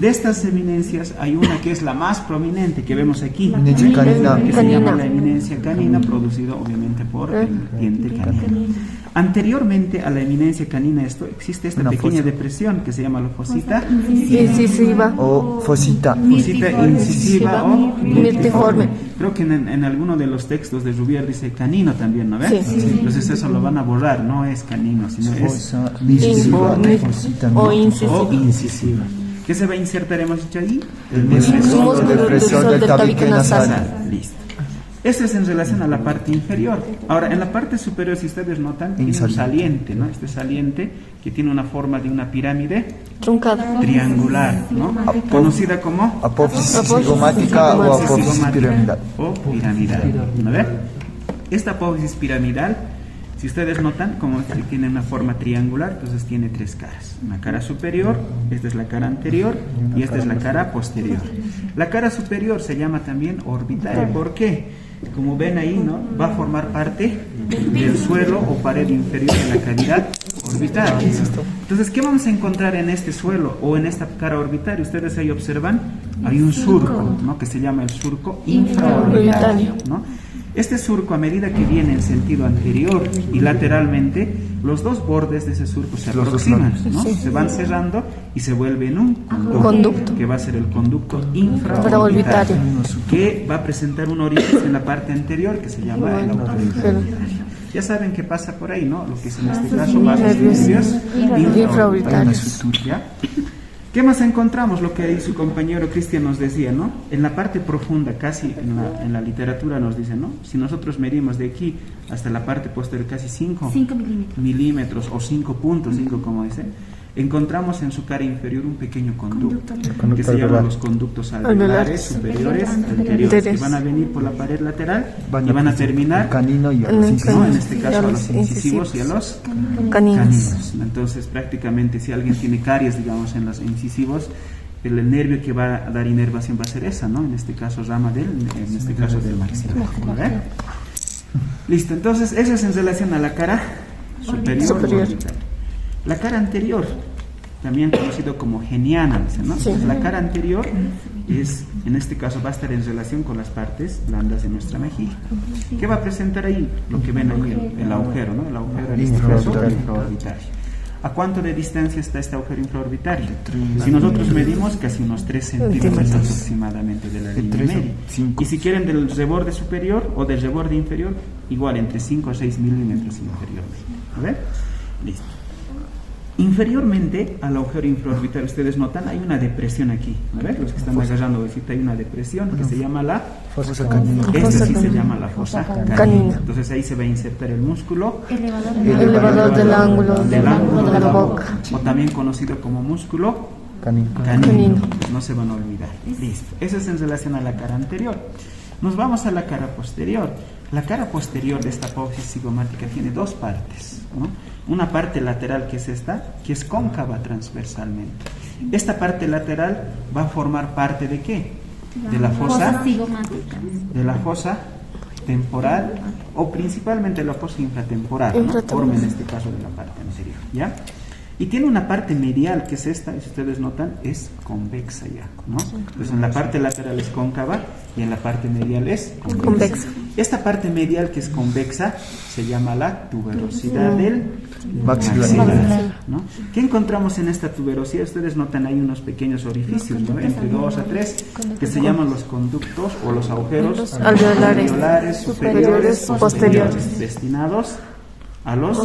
[SPEAKER 1] De estas eminencias hay una que es la más prominente que vemos aquí, que se llama la eminencia canina, producido obviamente por el diente canino. Anteriormente a la eminencia canina existe esta pequeña depresión que se llama la fosita incisiva
[SPEAKER 3] o fosita
[SPEAKER 1] incisiva o mirtiforme. Creo que en alguno de los textos de Rubier dice canino también, ¿no ves? Sí. Entonces eso lo van a borrar, no es canino, sino es incisiva. ¿Qué se va a insertar, hemos dicho ahí? El músculo de presión del tabique nasal. Listo. Eso es en relación a la parte inferior. Ahora, en la parte superior, si ustedes notan, tiene un saliente, ¿no? Este saliente que tiene una forma de una pirámide
[SPEAKER 2] Truncada.
[SPEAKER 1] triangular, ¿no? Conocida como
[SPEAKER 3] Apófisis cigomática o apófisis piramidal.
[SPEAKER 1] o piramidal, ¿no ve? Esta apófisis piramidal, si ustedes notan, como tiene una forma triangular, entonces tiene tres caras. Una cara superior, esta es la cara anterior y esta es la cara posterior. La cara superior se llama también orbitaria. ¿Por qué? Como ven ahí, ¿no? Va a formar parte del suelo o pared inferior de la cavidad orbitaria. Entonces, ¿qué vamos a encontrar en este suelo o en esta cara orbitaria? Ustedes ahí observan, hay un surco, ¿no? Que se llama el surco infraorbitario, ¿no? Este surco, a medida que viene en sentido anterior y lateralmente, los dos bordes de ese surco se aproximan, ¿no? Se van cerrando y se vuelve en un conducto, que va a ser el conducto infraorbitario, que va a presentar un orificio en la parte anterior que se llama el agujero infraorbitario. Ya saben qué pasa por ahí, ¿no? Lo que es en este caso vasos nervios infraorbitarios. ¿Ya? ¿Qué más encontramos? Lo que ahí su compañero Cristian nos decía, ¿no? En la parte profunda, casi en la literatura nos dice, ¿no? Si nosotros medimos de aquí hasta la parte posterior casi 5 milímetros o 5.5, como dice, encontramos en su cara inferior un pequeño conducto que se llaman los conductos alveolares superiores anteriores, que van a venir por la pared lateral y van a terminar
[SPEAKER 3] canino y
[SPEAKER 1] ¿no? En este caso a los incisivos y a los caninos. Entonces prácticamente si alguien tiene caries, digamos, en los incisivos, el nervio que va a dar inervación va a ser esa, ¿no? En este caso rama en este caso del maxilar. ¿Vale? Listo, entonces eso es en relación a la cara superior. La cara anterior, también conocido como geniana, ¿no? Sí. La cara anterior es, en este caso, va a estar en relación con las partes blandas de nuestra mejilla. ¿Qué va a presentar ahí? Lo que ven ahí, el agujero, ¿no? El agujero en este caso infraorbitario. ¿A cuánto de distancia está este agujero infraorbitario? Si nosotros medimos casi unos 3 centímetros aproximadamente de la línea media. Y si quieren del reborde superior o del reborde inferior, igual entre 5 a 6 milímetros inferiormente. ¿A ver? Listo. Inferiormente al agujero infraorbitario, ustedes notan, hay una depresión aquí. ¿Ves? Los que están agarrando besita, hay una depresión que se llama la fosa canina. Esta sí se llama la fosa canina. Entonces ahí se va a insertar el músculo
[SPEAKER 2] elevador del ángulo de la boca,
[SPEAKER 1] o también conocido como músculo canino. No se van a olvidar. Listo. Eso es en relación a la cara anterior. Nos vamos a la cara posterior. La cara posterior de esta apófisis cigomática tiene dos partes, ¿no? Una parte lateral, que es esta, que es cóncava transversalmente. Esta parte lateral va a formar parte ¿de qué? De la fosa cigomática, de la fosa temporal o principalmente la fosa infratemporal, ¿no? Forma en este caso de la parte anterior, ¿ya? Y tiene una parte medial, que es esta, y si ustedes notan, es convexa ya, ¿no? Entonces en la parte lateral es cóncava y en la parte medial es convexa. Esta parte medial, que es convexa, se llama la tuberosidad del maxilar, ¿no? ¿Qué encontramos en esta tuberosidad? Ustedes notan ahí unos pequeños orificios, ¿no? Entre 2 a 3, que se llaman los conductos o los agujeros alveolares superiores, posteriores, destinados a los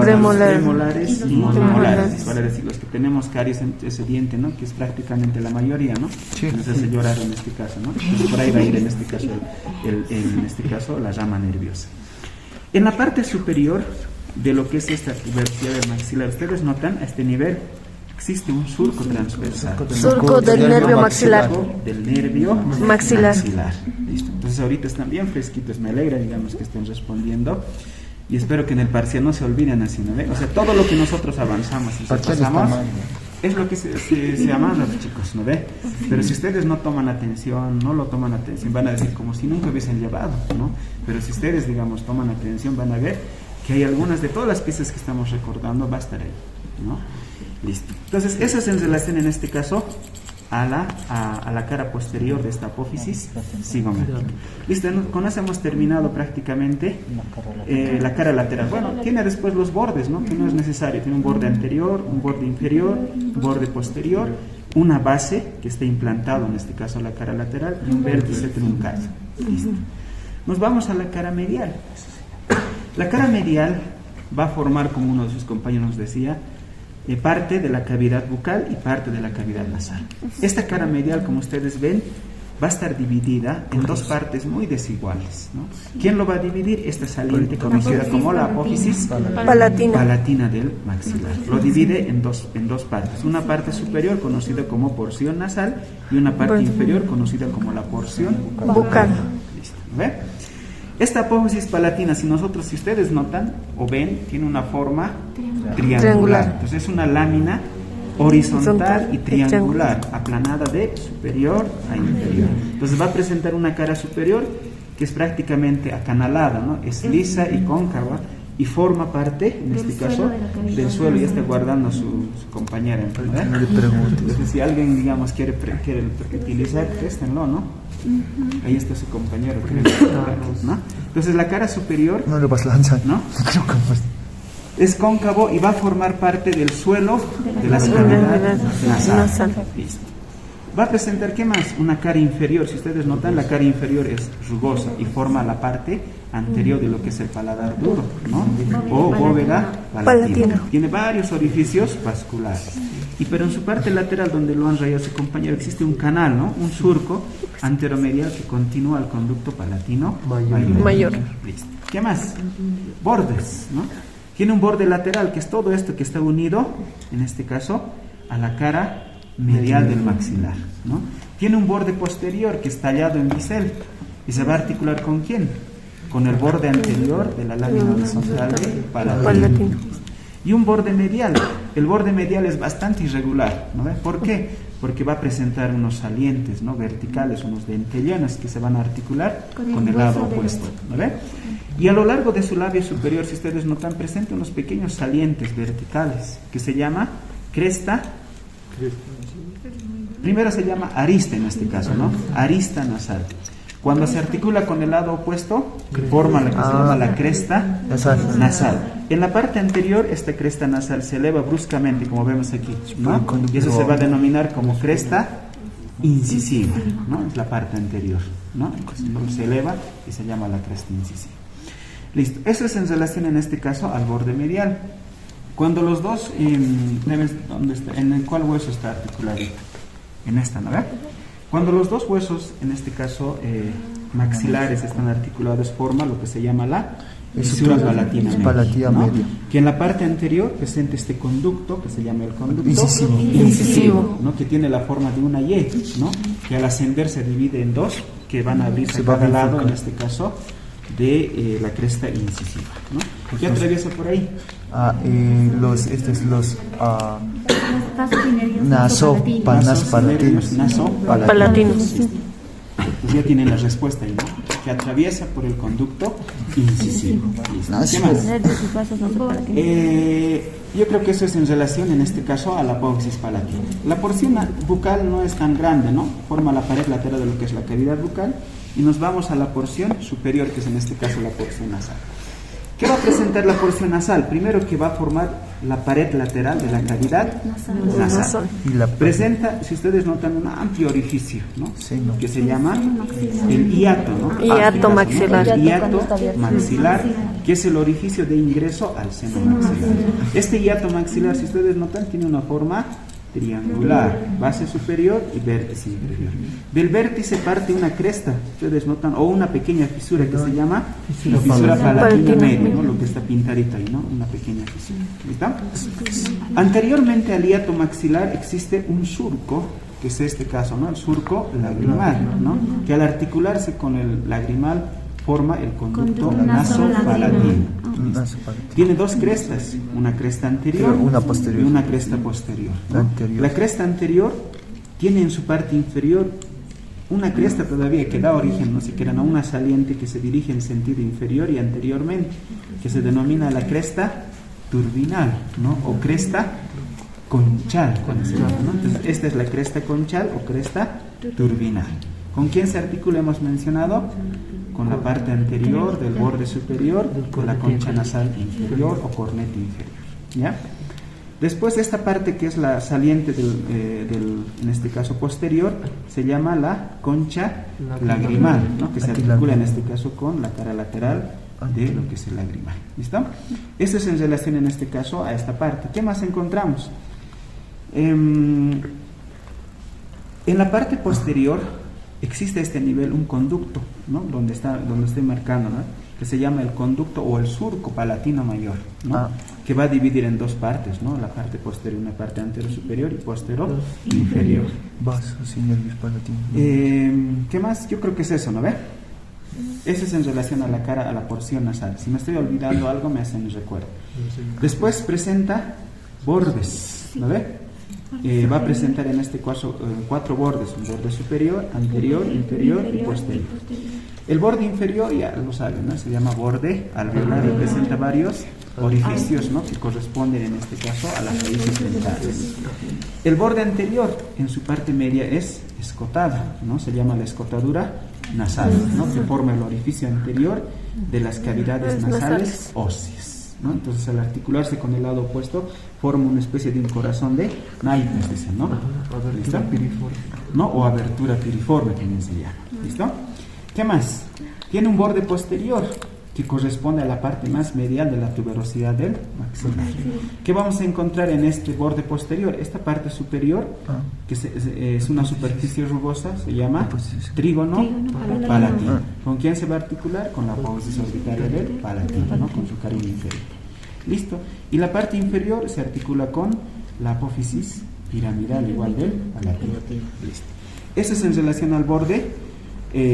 [SPEAKER 1] premolares y molares, vale decir, los que tenemos caries en ese diente, ¿no? Que es prácticamente la mayoría, ¿no? Sí. Nos hace llorar en este caso, ¿no? Entonces por ahí va a ir en este caso en este caso la rama nerviosa. En la parte superior de lo que es esta tuberosidad del maxilar, ustedes notan a este nivel existe un surco transversal.
[SPEAKER 2] Surco del nervio maxilar.
[SPEAKER 1] Del nervio
[SPEAKER 2] maxilar.
[SPEAKER 1] Listo. Entonces ahorita están bien fresquitos, me alegra, digamos, que estén respondiendo. Y espero que en el parcial no se olviden así, ¿no? O sea, todo lo que nosotros avanzamos y pasamos es lo que se amansa, chicos, ¿no ve? Pero si ustedes no toman atención, no lo toman atención, van a decir como si nunca hubiesen llevado, ¿no? Pero si ustedes, digamos, toman atención, van a ver que hay algunas de todas las piezas que estamos recordando, va a estar ahí, ¿no? Listo. Entonces, eso es en relación, en este caso, a la cara posterior de esta apófisis cigomática. Listo, con eso hemos terminado prácticamente la cara lateral. Bueno, tiene después los bordes, ¿no? Que no es necesario. Tiene un borde anterior, un borde inferior, un borde posterior, una base que está implantado, en este caso la cara lateral, y un vértice truncado. Listo. Nos vamos a la cara medial. La cara medial va a formar, como uno de sus compañeros nos decía, parte de la cavidad bucal y parte de la cavidad nasal. Esta cara medial, como ustedes ven, va a estar dividida en dos partes muy desiguales, ¿no? ¿Quién lo va a dividir? Esta saliente conocida como la apófisis palatina del maxilar. Lo divide en dos partes. Una parte superior conocida como porción nasal y una parte inferior conocida como la porción bucal. Listo. ¿Ve? Esta apófisis palatina, si ustedes notan o ven, tiene una forma triangular. Entonces es una lámina horizontal y triangular, aplanada de superior a inferior. Entonces va a presentar una cara superior que es prácticamente acanalada, ¿no? Es lisa y cóncava y forma parte, en este caso, del suelo. Y está guardando su compañera. Entonces si alguien, digamos, quiere utilizar, préstenlo, ¿no? Ahí está su compañero, ¿no? Entonces la cara superior,
[SPEAKER 3] No lo vas lanzando.
[SPEAKER 1] ¿no? Es cóncavo y va a formar parte del suelo de la cavidad nasal. Listo. Va a presentar, ¿qué más? Una cara inferior. Si ustedes notan, la cara inferior es rugosa y forma la parte anterior de lo que es el paladar duro, ¿no? O bóveda palatina. Tiene varios orificios vasculares. Pero en su parte lateral, donde lo han rayado su compañero, existe un canal, ¿no? Un surco anteromedial que continúa al conducto palatino mayor. Listo. ¿Qué más? Bordes, ¿no? Tiene un borde lateral, que es todo esto que está unido, en este caso, a la cara medial del maxilar, ¿no? Tiene un borde posterior que es tallado en bisel y se va a articular ¿con quién? Con el borde anterior de la lámina horizontal de palatino. Y un borde medial. El borde medial es bastante irregular, ¿no? ¿Por qué? Porque va a presentar unos salientes, ¿no? Verticales, unos dentellones que se van a articular con el lado opuesto, ¿no ve? Y a lo largo de su labio superior, si ustedes notan, presenta unos pequeños salientes verticales que se llama cresta. Primero se llama arista en este caso, ¿no? Arista nasal. Cuando se articula con el lado opuesto, forma la que se llama la cresta nasal. En la parte anterior, esta cresta nasal se eleva bruscamente, como vemos aquí, ¿no? Y eso se va a denominar como cresta incisiva, ¿no? Es la parte anterior, ¿no? Entonces se eleva y se llama la cresta incisiva. Listo. Eso es en relación, en este caso, al borde medial. Cuando los dos, ¿en el cuál hueso está articulado? En esta, ¿no? Cuando los dos huesos, en este caso maxilares, están articulados, forma lo que se llama la fisura palatina media, ¿no? Que en la parte anterior presenta este conducto que se llama el conducto incisivo, ¿no? Que tiene la forma de una Y, ¿no? Que al ascender se divide en dos, que van a abrirse a cada lado, en este caso, de la cresta incisiva, ¿no? ¿Qué atraviesa por ahí?
[SPEAKER 3] Nasopalatinos.
[SPEAKER 1] Pues ya tienen la respuesta ahí, ¿no? Que atraviesa por el conducto incisivo. ¿Qué más? Yo creo que eso es en relación, en este caso, a la apófisis palatina. La porción bucal no es tan grande, ¿no? Forma la pared lateral de lo que es la cavidad bucal. Y nos vamos a la porción superior, que es en este caso la porción nasal. ¿Qué va a presentar la porción nasal? Primero, que va a formar la pared lateral de la cavidad nasal. Presenta, si ustedes notan, un amplio orificio, ¿no? Que se llama el hiato, ¿no?
[SPEAKER 2] Hiato maxilar.
[SPEAKER 1] El hiato maxilar, que es el orificio de ingreso al seno maxilar. Este hiato maxilar, si ustedes notan, tiene una forma triangular, base superior y vértice inferior. Del vértice parte una cresta, ustedes notan, o una pequeña fisura que se llama la fisura palatina media, ¿no? Lo que está pintadito ahí, ¿no? Una pequeña fisura. ¿Listo? Anteriormente al hiato maxilar existe un surco, que es este caso, ¿no? El surco lagrimal, ¿no? Que al articularse con el lagrimal forma el conducto nasopalatino. Tiene dos crestas, una cresta anterior y una cresta posterior, ¿no? La cresta anterior tiene en su parte inferior una cresta todavía que da origen, no siquiera a una saliente que se dirige en sentido inferior y anteriormente, que se denomina la cresta turbinal, ¿no? O cresta conchal, ¿no? Entonces, esta es la cresta conchal o cresta turbinal. ¿Con quién se articula? Hemos mencionado con la parte anterior del borde superior, con la concha nasal inferior o cornete inferior, ¿ya? Después, esta parte que es la saliente en este caso posterior, se llama la concha lagrimal, ¿no? Que se articula en este caso con la cara lateral de lo que es el lagrimal. ¿Listo? Esto es en relación, en este caso, a esta parte. ¿Qué más encontramos? En la parte posterior existe este nivel un conducto, ¿no? Donde estoy marcando, ¿no? Que se llama el conducto o el surco palatino mayor, ¿no? Que va a dividir en dos partes, ¿no? La parte posterior, una parte anterior superior y posterior inferior.
[SPEAKER 3] Vasos y nervios palatinos.
[SPEAKER 1] ¿Qué más? Yo creo que es eso, ¿no ve? Eso es en relación a la cara, a la porción nasal. Si me estoy olvidando algo, me hacen recuerdo. Después presenta bordes, ¿no ve? Va a presentar en este caso cuatro bordes: un borde superior, anterior, inferior y posterior. El borde inferior ya lo saben, ¿no? Se llama borde alveolar y presenta varios orificios, ¿no? Que corresponden en este caso a las raíces dentales. El borde anterior en su parte media es escotada, ¿no? Se llama la escotadura nasal, ¿no? Que forma el orificio anterior de las cavidades nasales óseas, ¿no? Entonces, al articularse con el lado opuesto forma una especie de un corazón de naipes, dicen, ¿no? ¿Listo? ¿No? O abertura piriforme también se llama. ¿Listo? ¿Qué más? Tiene un borde posterior que corresponde a la parte más medial de la tuberosidad del maxilar. ¿Qué vamos a encontrar en este borde posterior? Esta parte superior, que es una superficie rugosa, se llama trígono palatino. ¿Con quién se va a articular? Con la apófisis orbitaria del palatino, ¿no? Con su carina inferior. ¿Listo? Y la parte inferior se articula con la apófisis piramidal igual del palatino. Listo. Eso es en relación al borde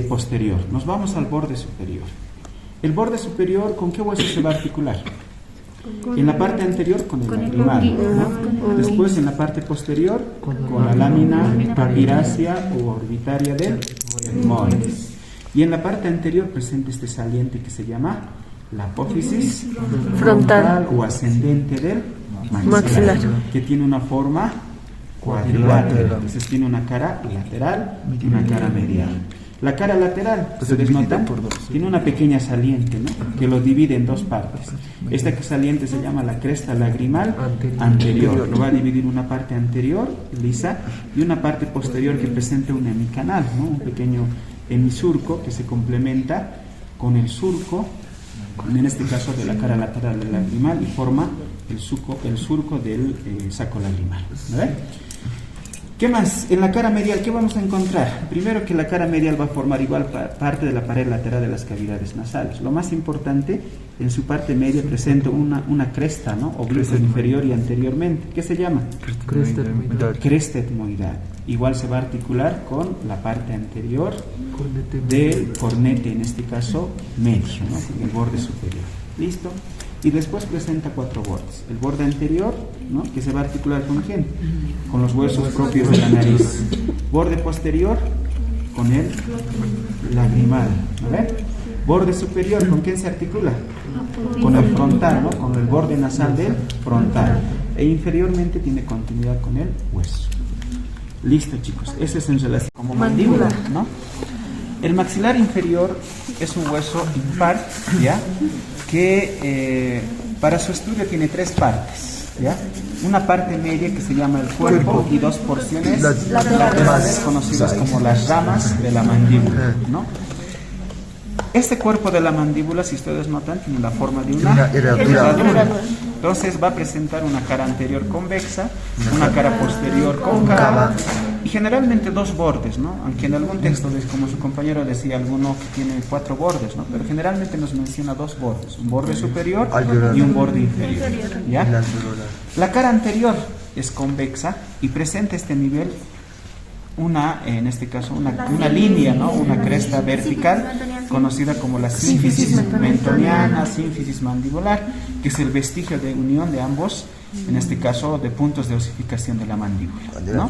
[SPEAKER 1] posterior. Nos vamos al borde superior. El borde superior, ¿con qué hueso se va a articular? En la parte anterior con el lagrimal, ¿no? Después en la parte posterior con la lámina papirácea o orbitaria del etmoides. Y en la parte anterior presenta este saliente que se llama la apófisis frontal o ascendente del maxilar, que tiene una forma cuadrilátera. Entonces tiene una cara lateral y una cara medial. La cara lateral, ustedes notan, tiene una pequeña saliente, ¿no? Que lo divide en dos partes. Esta saliente se llama la cresta lagrimal anterior. Lo va a dividir una parte anterior, lisa, y una parte posterior que presenta un hemicanal, ¿no? Un pequeño hemisurco que se complementa con el surco, en este caso de la cara lateral del lagrimal, y forma el surco del saco lagrimal. ¿Ve? ¿Qué más? En la cara medial, ¿qué vamos a encontrar? Primero, que la cara medial va a formar igual parte de la pared lateral de las cavidades nasales. Lo más importante, en su parte media presenta una cresta, ¿no? Oblicuo inferior y anteriormente. ¿Qué se llama? Cresta etmoidal. Igual se va a articular con la parte anterior del cornete, en este caso medio, ¿no? Con el borde superior. ¿Listo? Y después presenta cuatro bordes. El borde anterior, ¿no? Que se va a articular ¿con quién? Con los huesos propios de la nariz. Borde posterior con el lagrimal, ¿vale? Borde superior, ¿con quién se articula? Con el frontal, ¿no? Con el borde nasal del frontal. E inferiormente tiene continuidad con el hueso. Listo, chicos. Ese es en relación como mandíbula, ¿no? El maxilar inferior es un hueso impar, ¿ya? Que para su estudio tiene tres partes, ¿ya? Una parte media que se llama el cuerpo y dos porciones laterales conocidas como las ramas de la mandíbula, ¿no? Este cuerpo de la mandíbula, si ustedes notan, tiene la forma de una herradura. Entonces va a presentar una cara anterior convexa, una cara posterior cóncava y generalmente dos bordes, ¿no? Aunque en algún texto, como su compañero decía, alguno que tiene cuatro bordes, ¿no? Pero generalmente nos menciona dos bordes, un borde superior y un borde inferior, ¿ya? La cara anterior es convexa y presenta este nivel en este caso, una línea, ¿no? Una cresta vertical conocida como la sínfisis mentoniana, sínfisis mandibular, que es el vestigio de unión de ambos, en este caso, de puntos de osificación de la mandíbula, ¿no?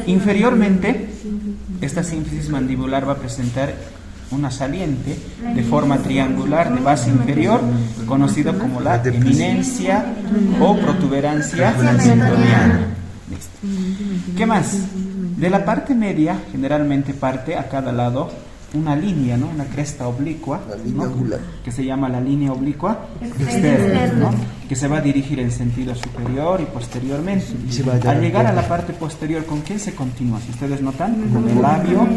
[SPEAKER 1] Inferiormente, esta sínfisis mandibular va a presentar una saliente de forma triangular de base inferior, conocida como la eminencia o protuberancia mentoniana. Listo. ¿Qué más? De la parte media, generalmente parte a cada lado una línea, ¿no? Una cresta oblicua, ¿no? Que se llama la línea oblicua externa, ¿no? Que se va a dirigir en sentido superior y posteriormente. Al llegar a la parte posterior, ¿con quién se continúa? Si ustedes notan, con el labio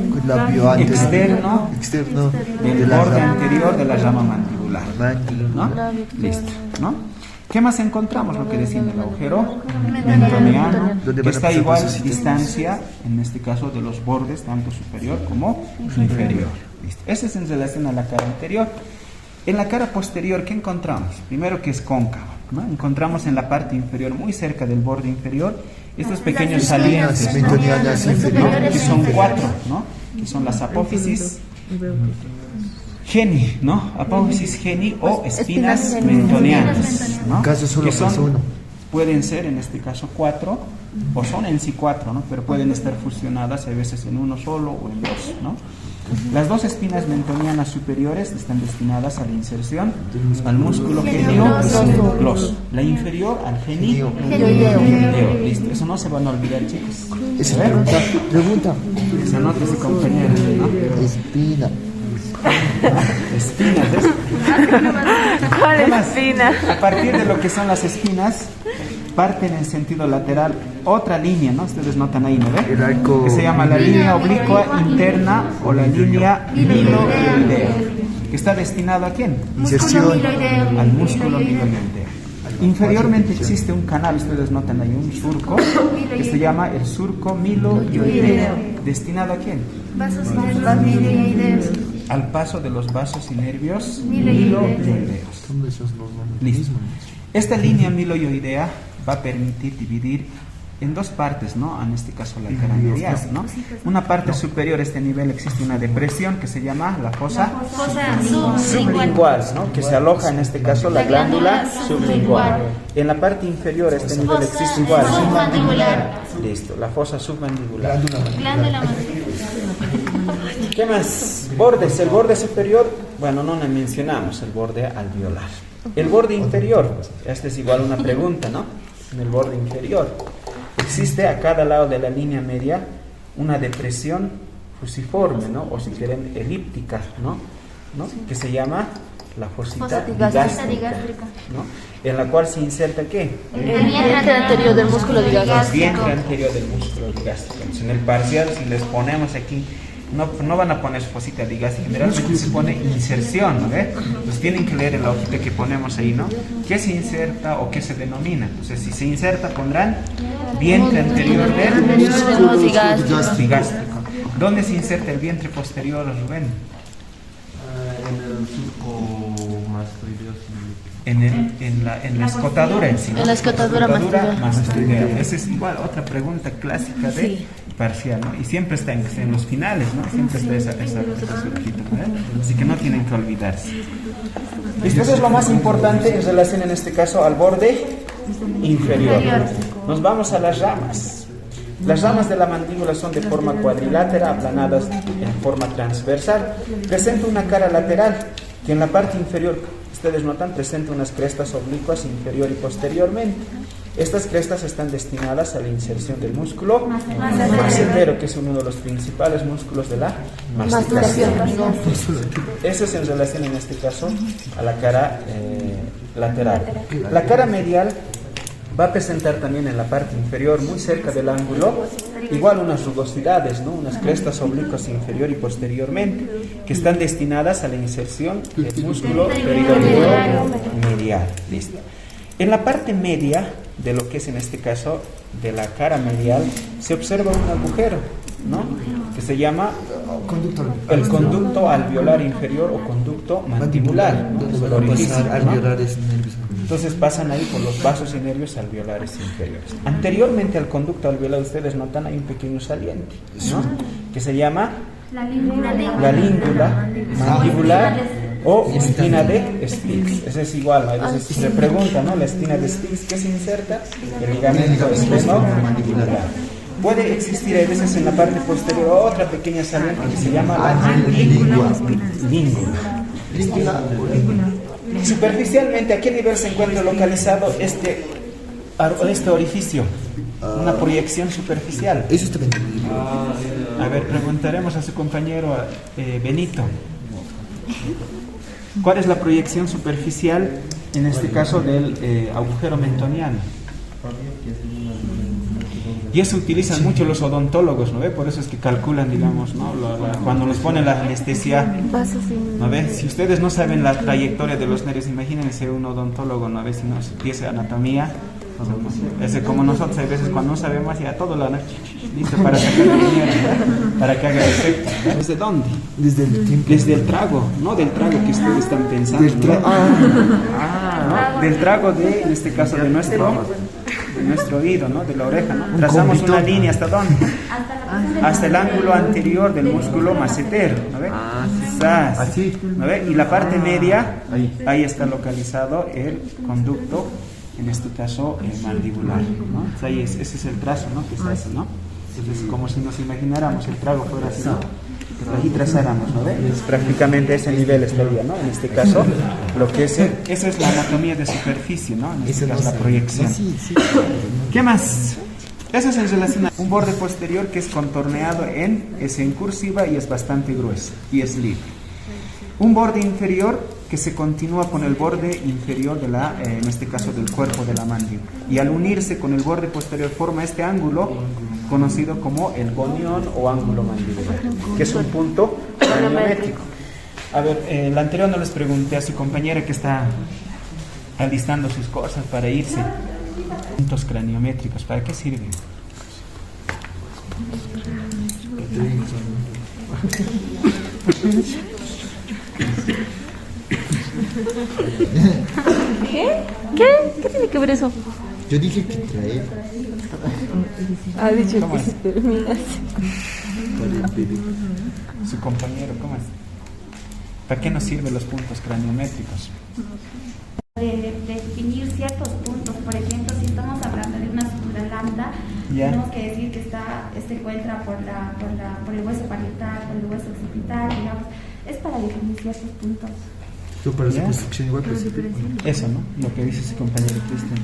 [SPEAKER 1] externo del borde anterior de la rama mandibular, ¿no? Listo, ¿no? ¿Qué más encontramos? Lo que decía el agujero mentoniano,
[SPEAKER 3] ¿Dónde
[SPEAKER 1] que
[SPEAKER 3] van a
[SPEAKER 1] está a
[SPEAKER 3] pasar
[SPEAKER 1] igual
[SPEAKER 3] pasos?
[SPEAKER 1] distancia, en este caso, de los bordes, tanto superior como inferior. ¿Listo? Ese es en relación a la cara anterior. En la cara posterior, ¿qué encontramos? Primero que es cóncavo, ¿no? Encontramos en la parte inferior, muy cerca del borde inferior, estos pequeños salientes, ¿no?
[SPEAKER 3] Mentonianas
[SPEAKER 1] ¿No?
[SPEAKER 3] inferiores.
[SPEAKER 1] Que son 4, ¿no? Que son las apófisis geni, ¿no? Apófisis geni o espinas mentonianas, ¿no?
[SPEAKER 3] En caso solo
[SPEAKER 1] Que son,
[SPEAKER 3] pasa uno.
[SPEAKER 1] pueden ser en este caso 4 o son en sí 4, ¿no? Pero pueden estar fusionadas a veces en uno solo o en 2, ¿no? Las dos espinas mentonianas superiores están destinadas a la inserción al músculo genio gloso. La inferior al genio ideo. Listo, eso no se van a olvidar, chicos.
[SPEAKER 3] Esa
[SPEAKER 1] ¿Eh?
[SPEAKER 3] pregunta.
[SPEAKER 1] Esa nota es compañera, ¿no?
[SPEAKER 3] Espina.
[SPEAKER 1] Espinas, ¿ves?
[SPEAKER 2] ¿Cuál espina?
[SPEAKER 1] A partir de lo que son las espinas, parten en sentido lateral otra línea, ¿no? Ustedes notan ahí, ¿no ven?
[SPEAKER 3] El arco.
[SPEAKER 1] Que se llama la línea oblicua interna o la línea miloidea, que está destinado ¿a quién?
[SPEAKER 3] Inserción.
[SPEAKER 1] Al músculo miloideo. Inferiormente existe un canal, ustedes notan ahí un surco, que se llama el surco miloideo. ¿Destinado a quién? Al paso de los vasos y nervios miloideos. Listo. Esta línea miloidea va a permitir dividir en dos partes, ¿no? En este caso la cara medial, ¿no? Una parte superior a este nivel existe una depresión que se llama la fosa sublingual, ¿no? Que se aloja en este caso la glándula sublingual. En la parte inferior a este nivel existe igual submandibular. Listo, la fosa submandibular. ¿Qué más? Bordes. El borde superior, bueno, no le mencionamos el borde alveolar. El borde inferior, esta es igual una pregunta, ¿no? En el borde inferior existe a cada lado de la línea media una depresión fusiforme, ¿no? O si quieren elíptica, ¿no? Que se llama la fosita digástrica, ¿no? En la cual se inserta ¿qué?
[SPEAKER 2] El vientre anterior del músculo
[SPEAKER 1] El
[SPEAKER 2] digástrico.
[SPEAKER 1] vientre anterior del músculo digástrico. Entonces, en el parcial, si les ponemos aquí, no van a poner su fosita digástrica, generalmente se pone inserción, ¿no? Entonces tienen que leer en la hojita que ponemos ahí, ¿no? ¿Qué se inserta o qué se denomina? Entonces, si se inserta, pondrán vientre anterior del músculo digástrico. ¿Dónde se inserta el vientre posterior, Rubén?
[SPEAKER 6] En el surco mastoideo.
[SPEAKER 1] En la escotadura en sí, ¿no?
[SPEAKER 2] En la escotadura
[SPEAKER 1] mastoidea. Esa es igual otra pregunta clásica de parcial, ¿no? Y siempre está en los finales, ¿no? Siempre está esa surquita, ¿no? Así que no tienen que olvidarse. Listo, eso es lo más importante en relación en este caso al borde inferior. Nos vamos a las ramas. Las ramas de la mandíbula son de forma cuadrilátera, aplanadas en forma transversal. Presenta una cara lateral que en la parte inferior, ustedes notan, presenta unas crestas oblicuas inferior y posteriormente. Estas crestas están destinadas a la inserción del músculo macetero, que es uno de los principales músculos de la masticación. Eso es en relación en este caso a la cara lateral. La cara medial va a presentar también en la parte inferior, muy cerca del ángulo, igual unas rugosidades, ¿no? Unas crestas oblicuas inferior y posteriormente, que están destinadas a la inserción del músculo periodontal medial. Listo. En la parte media de lo que es en este caso de la cara medial, se observa un agujero, ¿no? Que se llama el conducto alveolar inferior o conducto mandibular, ¿no? Es el orificio, ¿no? Entonces pasan ahí por los vasos y nervios alveolares inferiores. Anteriormente al conducto alveolar, ustedes notan, hay un pequeño saliente, ¿no? Que se llama la língula mandibular o espina de Stix. Eso es igual, ¿no? A veces se pregunta, ¿no? La espina de Stix, ¿qué se inserta? El ligamento esplenomandibular. Puede existir a veces en la parte posterior otra pequeña saliente que se llama la língula. Superficialmente, ¿a qué nivel se encuentra localizado este orificio? Una proyección superficial.
[SPEAKER 3] Eso está bien.
[SPEAKER 1] A ver, preguntaremos a su compañero Benito. ¿Cuál es la proyección superficial, en este caso, del agujero mentoniano? Y eso utilizan mucho los odontólogos, ¿no ve? Por eso es que calculan, digamos, ¿no? Cuando nos ponen la anestesia, ¿no ve? Si ustedes no saben la trayectoria de los nervios, imagínense un odontólogo, ¿no ve? Si nos empieza anatomía, es como nosotros a veces cuando no sabemos ya todo lo listo para sacar el dinero, ¿no? Para que haga efecto. ¿Desde dónde?
[SPEAKER 3] Desde el tiempo.
[SPEAKER 1] Desde el trago, no del trago que ustedes están pensando. ¿No? Del trago de, en este caso, de nuestro oído, ¿no? De la oreja, ¿no? Trazamos una línea hasta dónde, hasta el ángulo anterior del músculo macetero, ¿no ve?
[SPEAKER 3] Así,
[SPEAKER 1] ¿no ve? Y la parte media, ahí está localizado el conducto, en este caso mandibular, ¿no? Entonces ahí ese es el trazo, ¿no? Que se hace, ¿no? Entonces como si nos imagináramos el trago fuera así, ¿no? Aquí trazáramos, ¿no ve? Es prácticamente ese nivel estaría, ¿no? En este caso, lo que es esa es la anatomía de superficie, ¿no? En este caso la proyección. ¿Qué más? Eso es en relación a un borde posterior que es contorneado es en cursiva y es bastante grueso y es libre. Un borde inferior que se continúa con el borde inferior de en este caso del cuerpo de la mandíbula. Y al unirse con el borde posterior forma este ángulo conocido como el gonión o ángulo mandibular, que es un punto craniométrico. A ver, el anterior no les pregunté a su compañera que está alistando sus cosas para irse. Puntos craniométricos, ¿para qué sirven?
[SPEAKER 2] ¿Qué tiene que ver eso?
[SPEAKER 3] Yo dije que traer.
[SPEAKER 2] Ha dicho que se termina.
[SPEAKER 1] Su compañero, ¿cómo es? ¿Para qué nos sirven los puntos craniométricos?
[SPEAKER 5] De definir ciertos puntos. Por ejemplo, si estamos hablando de una sutura lambda, tenemos que decir que se encuentra por el hueso parietal, por el hueso occipital, digamos. Es para definir ciertos puntos.
[SPEAKER 3] Para la construcción igual, pues.
[SPEAKER 1] Eso, ¿no? Lo que dice su compañero Cristian.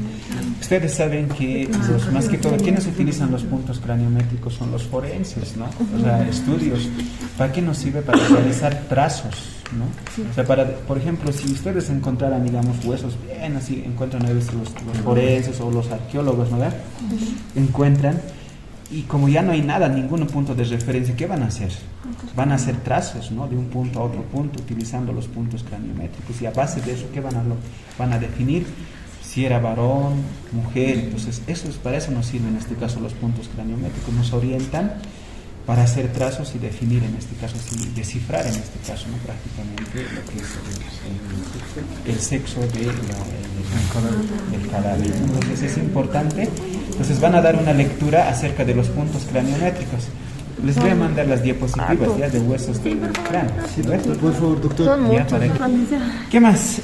[SPEAKER 1] Ustedes saben que más que todo, quienes utilizan los puntos craniométricos son los forenses, ¿no? O sea, estudios. ¿Para qué nos sirve? Para realizar trazos, ¿no? O sea, por ejemplo, si ustedes encontraran, digamos, huesos bien así, encuentran a veces los forenses o los arqueólogos, ¿no? Encuentran, y como ya no hay nada, ningún punto de referencia, ¿qué van a hacer? Van a hacer trazos, ¿no? De un punto a otro punto, utilizando los puntos craniométricos. Y a base de eso, ¿qué van a definir? Si era varón, mujer. Entonces, para eso nos sirven en este caso los puntos craniométricos. Nos orientan para hacer trazos y definir, en este caso, descifrar en este caso, ¿no? Prácticamente lo que es el sexo del cadáver. Entonces es importante. Entonces van a dar una lectura acerca de los puntos craniométricos. Les voy a mandar las diapositivas ya de huesos del cráneo. ¿Sí,
[SPEAKER 3] por favor, doctor.
[SPEAKER 1] ¿Qué más?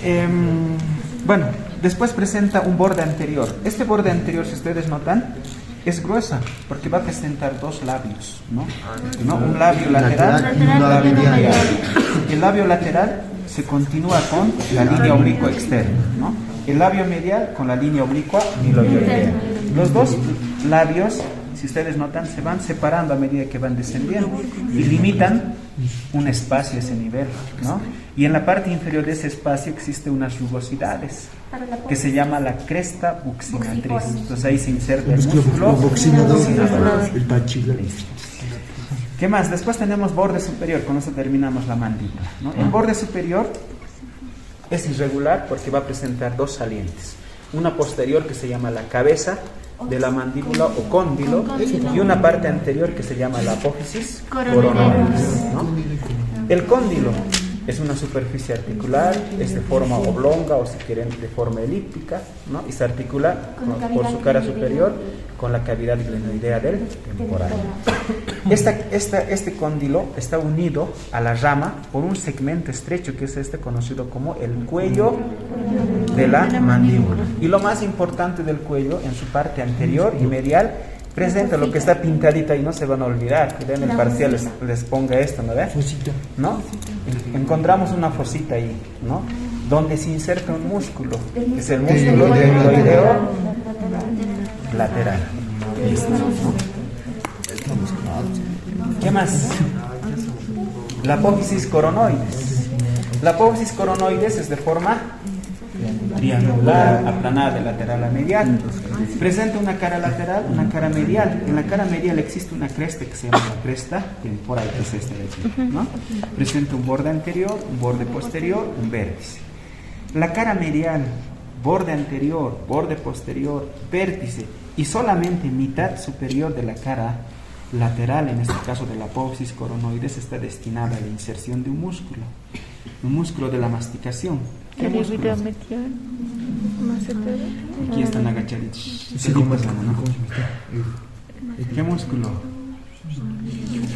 [SPEAKER 1] Bueno, después presenta un borde anterior. Este borde anterior, si ustedes notan, es gruesa porque va a presentar dos labios, ¿no? Un labio lateral y un labio medial. El labio lateral se continúa con la línea oblicua externa, ¿no? El labio medial con la línea oblicua miloioidea. Los dos labios, si ustedes notan, se van separando a medida que van descendiendo y limitan un espacio a ese nivel, ¿no? Y en la parte inferior de ese espacio existe unas rugosidades que se llama la cresta buccinatriz. Entonces ahí se inserta el músculo buccinador.
[SPEAKER 3] El bachiller.
[SPEAKER 1] ¿Qué más? Después tenemos borde superior, con eso terminamos la mandíbula, ¿no? El borde superior es irregular porque va a presentar dos salientes. Una posterior que se llama la cabeza de la mandíbula o cóndilo y una parte anterior que se llama la apófisis coronoides, ¿no? El cóndilo es una superficie articular, es de forma oblonga o si quieren de forma elíptica, ¿no? Y se articula por su cara superior con la cavidad glenoidea del temporal. Este cóndilo está unido a la rama por un segmento estrecho que es conocido como el cuello de la mandíbula. Y lo más importante del cuello, en su parte anterior y medial, presenta lo que está pintadito ahí, no se van a olvidar, que en el parcial les ponga esto, ¿no ve? ¿No? Encontramos una fosita ahí, ¿no? Donde se inserta un músculo, que es el músculo glenoideo lateral. Listo, ¿no? ¿Qué más? La apófisis coronoides. La apófisis coronoides es de forma triangular, aplanada de lateral a medial. Presenta una cara lateral, una cara medial. En la cara medial existe una cresta que se llama la cresta temporal, que es esta de aquí, ¿no? Presenta un borde anterior, un borde posterior, un vértice. La cara medial, borde anterior, borde posterior, vértice y solamente mitad superior de la cara lateral, en este caso de la apófisis coronoides, está destinada a la inserción de un músculo de la masticación. ¿Qué músculo? Aquí están agachaditos. ¿Qué músculo?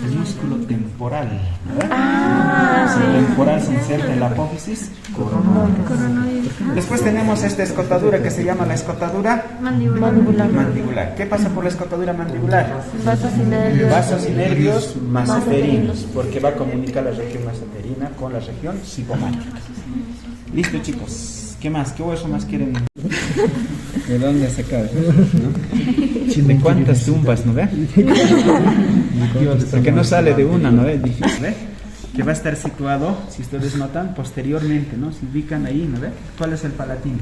[SPEAKER 1] El músculo temporal, ¿verdad? El temporal se inserta en la apófisis coronoides. Después tenemos esta escotadura que se llama la escotadura mandibular. ¿Qué pasa por la escotadura mandibular? Vasos y nervios maseterinos, porque va a comunicar la región maseterina con la región cigomática. Listo, chicos. ¿Qué más? ¿Qué hueso más quieren? ¿De dónde sacar? ¿De cuántas tumbas, no ve? Porque no sale de una, ¿no ve? Difícil, ¿ve? Que va a estar situado, si ustedes notan, posteriormente, ¿no? Se ubican ahí, ¿no ve? ¿Cuál es el palatino?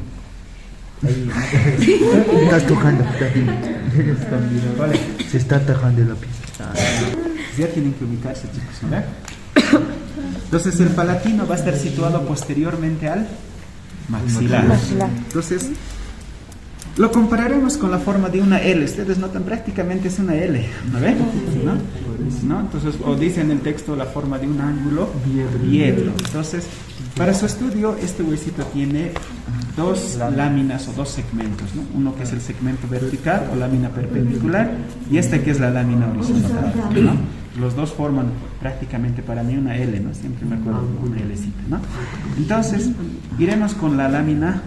[SPEAKER 1] Ahí, ¿no?
[SPEAKER 3] Estás tocando.
[SPEAKER 1] ¿Cuál es?
[SPEAKER 3] Se está tajando la pista.
[SPEAKER 1] Ya tienen que ubicarse, chicos, ¿no ve? Entonces el palatino va a estar situado posteriormente al maxilar. Entonces lo compararemos con la forma de una L. Ustedes notan, prácticamente es una L, ¿no ven? ¿No? Entonces, o dice en el texto la forma de un ángulo diedro. Entonces, para su estudio, este huesito tiene dos láminas o dos segmentos, ¿no? Uno que es el segmento vertical o lámina perpendicular y este que es la lámina horizontal, ¿no? Los dos forman prácticamente para mí una L, ¿no? Siempre me acuerdo de una Lcita, ¿no? Entonces, iremos con la lámina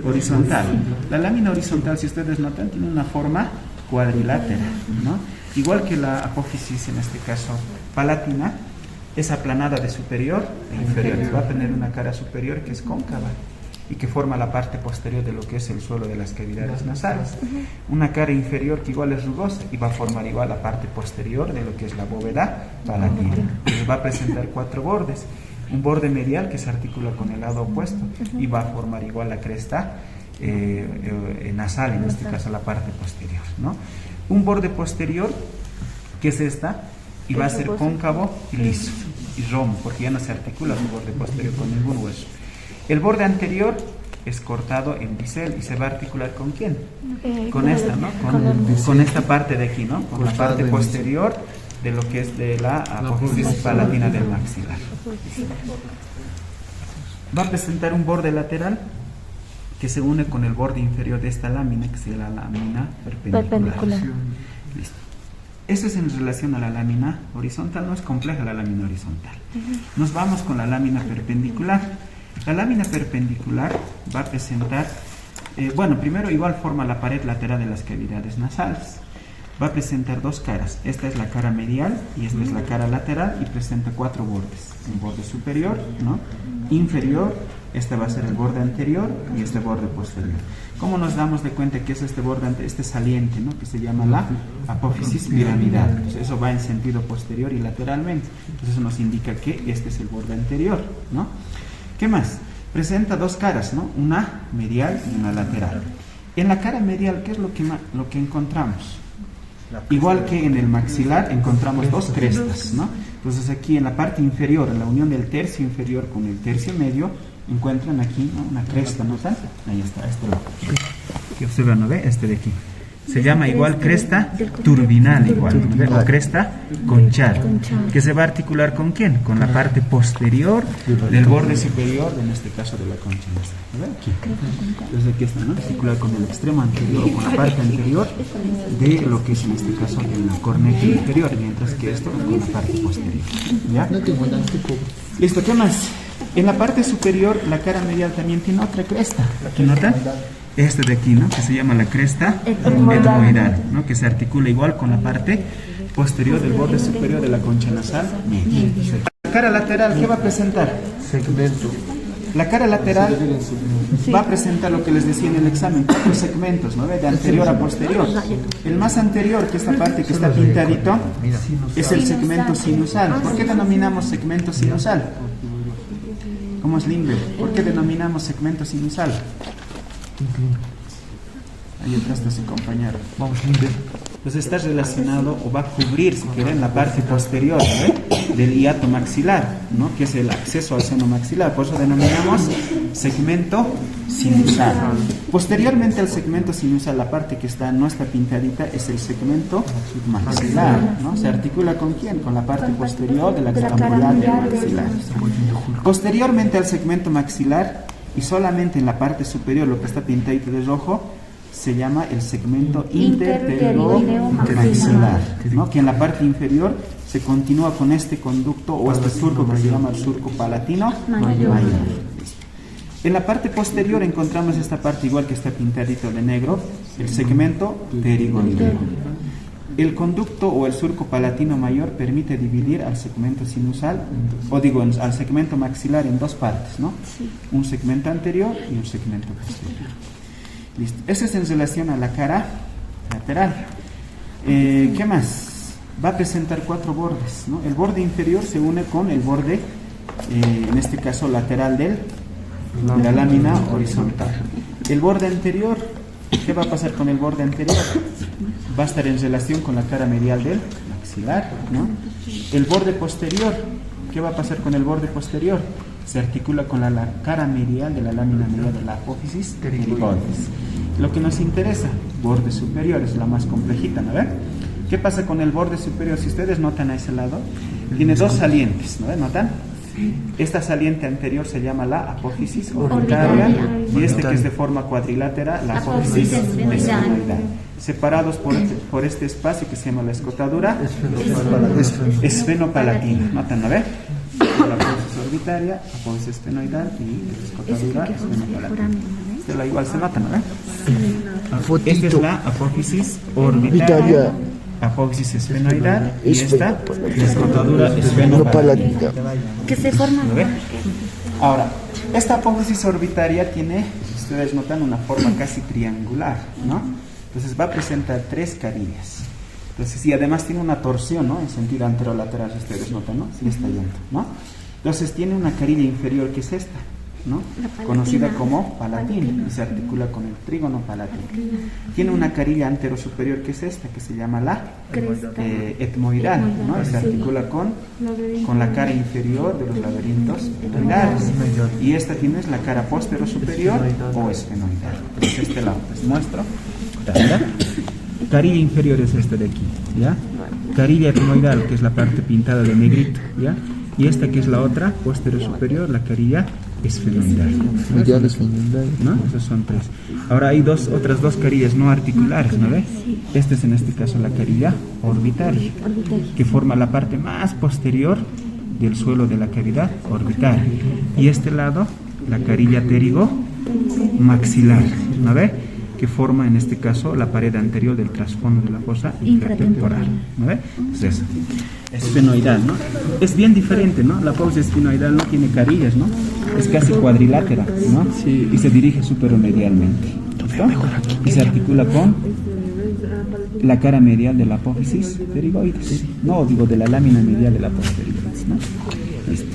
[SPEAKER 1] horizontal. La lámina horizontal, si ustedes notan, tiene una forma cuadrilátera, ¿no? Igual que la apófisis, en este caso palatina, es aplanada de superior e inferior. Va a tener una cara superior que es cóncava y que forma la parte posterior de lo que es el suelo de las cavidades nasales. Una cara inferior que igual es rugosa y va a formar igual la parte posterior de lo que es la bóveda palatina. Entonces va a presentar 4 bordes. Un borde medial que se articula con el lado opuesto y va a formar igual la cresta nasal, en este caso la parte posterior, ¿no? Un borde posterior que es esta y va a ser cóncavo y liso y rombo, porque ya no se articula su borde posterior con ningún hueso. El borde anterior es cortado en bisel y se va a articular ¿con quién? Con esta, ¿no? Con esta parte de aquí, ¿no? Con la parte posterior de lo que es de la apófisis palatina del maxilar. Va a presentar un borde lateral que se une con el borde inferior de esta lámina, que es la lámina perpendicular. Listo. Eso es en relación a la lámina horizontal. No es compleja la lámina horizontal. Nos vamos con la lámina perpendicular. La lámina perpendicular va a presentar, bueno, primero igual forma la pared lateral de las cavidades nasales. Va a presentar 2 caras. Esta es la cara medial y esta es la cara lateral y presenta 4 bordes. Un borde superior, ¿no? Inferior, este va a ser el borde anterior y este borde posterior. ¿Cómo nos damos de cuenta que es este borde, este saliente, ¿no? Que se llama la apófisis piramidal? Entonces, eso va en sentido posterior y lateralmente. Entonces eso nos indica que este es el borde anterior, ¿no? ¿Qué más? Presenta 2 caras, ¿no? Una medial y una lateral. En la cara medial, ¿qué es lo que encontramos? Igual que en el maxilar encontramos 2 crestas, ¿no? Entonces aquí en la parte inferior, en la unión del tercio inferior con el tercio medio, encuentran aquí, ¿no? Una cresta, ¿no? Ahí está, este lado. Que observan, ¿no ve? Este de aquí. Se llama igual cresta turbinal, igual, ¿no? O cresta conchal, que se va a articular ¿con quién? Con la parte posterior del borde superior, en este caso de la concha nasal, ¿no ve? Aquí. Entonces aquí está, ¿no? Articular con el extremo anterior o con la parte anterior de lo que es en este caso el cornete inferior, mientras que esto con la parte posterior, ¿ya? Listo, ¿qué más? En la parte superior, la cara medial también tiene otra cresta. ¿Aquí notan? Este de aquí, ¿no? Que se llama la cresta etmoidal, ¿no? Que se articula igual con la parte posterior del borde superior de la concha nasal media. La cara lateral, ¿qué va a presentar? Segmento. La cara lateral va a presentar lo que les decía en el examen, 4 segmentos, ¿no? De anterior a posterior. El más anterior, que esta parte que está pintadito, es el segmento sinusal. ¿Por qué denominamos segmento sinusal? ¿Cómo es Lindbergh? ¿Por qué denominamos segmento sinusal? Ahí atrás está su compañero.
[SPEAKER 3] Vamos, Lindbergh.
[SPEAKER 1] Pues está relacionado o va a cubrir, si quieren, la parte posterior del hiato maxilar, ¿no? Que es el acceso al seno maxilar. Por eso denominamos segmento sinusal. Posteriormente al segmento sinusal, la parte que no está pintadita es el segmento maxilar, ¿no? ¿Se articula con quién? Con la parte posterior de la extremidad del maxilar. Posteriormente al segmento maxilar y solamente en la parte superior, lo que está pintadito de rojo, se llama el segmento interpterigomaxilar, ¿no? Que en la parte inferior se continúa con este conducto o este surco que se llama el surco palatino mayor. En la parte posterior encontramos esta parte igual que está pintadito de negro, el segmento pterigoideo. El conducto o el surco palatino mayor permite dividir al segmento sinusal, o digo, al segmento maxilar en dos partes, ¿no? Un segmento anterior y un segmento posterior. Listo. Eso es en relación a la cara lateral. ¿Qué más? Va a presentar 4 bordes, ¿no? El borde inferior se une con el borde, en este caso lateral de la lámina horizontal. El borde anterior, ¿qué va a pasar con el borde anterior? Va a estar en relación con la cara medial del maxilar, ¿no? El borde posterior, ¿qué va a pasar con el borde posterior? Se articula con la cara medial de la lámina medial de la apófisis pterigoides. Lo que nos interesa, borde superior, es la más complejita, ¿no? ¿Qué pasa con el borde superior? Si ustedes notan a ese lado, tiene 2 salientes, ¿no? ¿Notan? Esta saliente anterior se llama la apófisis orbitaria y este que es de forma cuadrilátera, la apófisis esfenoidal. Separados por este espacio que se llama la escotadura esfenopalatina. ¿Notan? ¿No ve? La apófisis orbitaria, apófisis esfenoidal y la escotadura esfenopalatina. Esta igual se nota, ¿no ve? Esta es la apófisis orbitaria, apófisis esfenoidal y esta la escotadura esfenopalatina.
[SPEAKER 5] Que se forma.
[SPEAKER 1] ¿Lo ve? Ahora, esta apófisis orbitaria tiene, ustedes notan, una forma casi triangular, ¿no? Entonces va a presentar 3 carillas. Entonces, y además tiene una torsión, ¿no? En sentido anterolateral, si ustedes notan, ¿no? Sí está yendo, ¿no? Entonces tiene una carilla inferior que es esta, ¿no? Conocida como palatina y se articula con el trígono palatino. Tiene una carilla anterosuperior que es esta, que se llama la etmoidal, ¿no? Y se articula con la cara inferior de los laberintos etmoidales. Y esta tiene la cara posterosuperior o esfenoidal. Entonces este lado les muestro. ¿Ya? Carilla inferior es esta de aquí, ¿ya? Carilla etmoidal, que es la parte pintada de negrito, ¿ya? Y esta que es la otra, posterior superior, la carilla esfenoidal. ¿No? Esos son 3. Ahora hay otras dos carillas no articulares, ¿no ve? Esta es en este caso la carilla orbitaria, que forma la parte más posterior del suelo de la cavidad orbital. Y este lado, la carilla pterigomaxilar, ¿no ve? Que forma en este caso la pared anterior del trasfondo de la fosa infratemporal, ¿no ve? Pues eso. Esfenoidal, ¿no? Es bien diferente, ¿no? La apófisis esfenoidal no tiene carillas, ¿no? Es casi cuadrilátera, ¿no? Sí. Y se dirige superomedialmente, ¿listo? Y se articula con la cara medial de la apófisis pterigoides, no, digo de la lámina medial de la apófisis pterigoides, ¿no? Listo.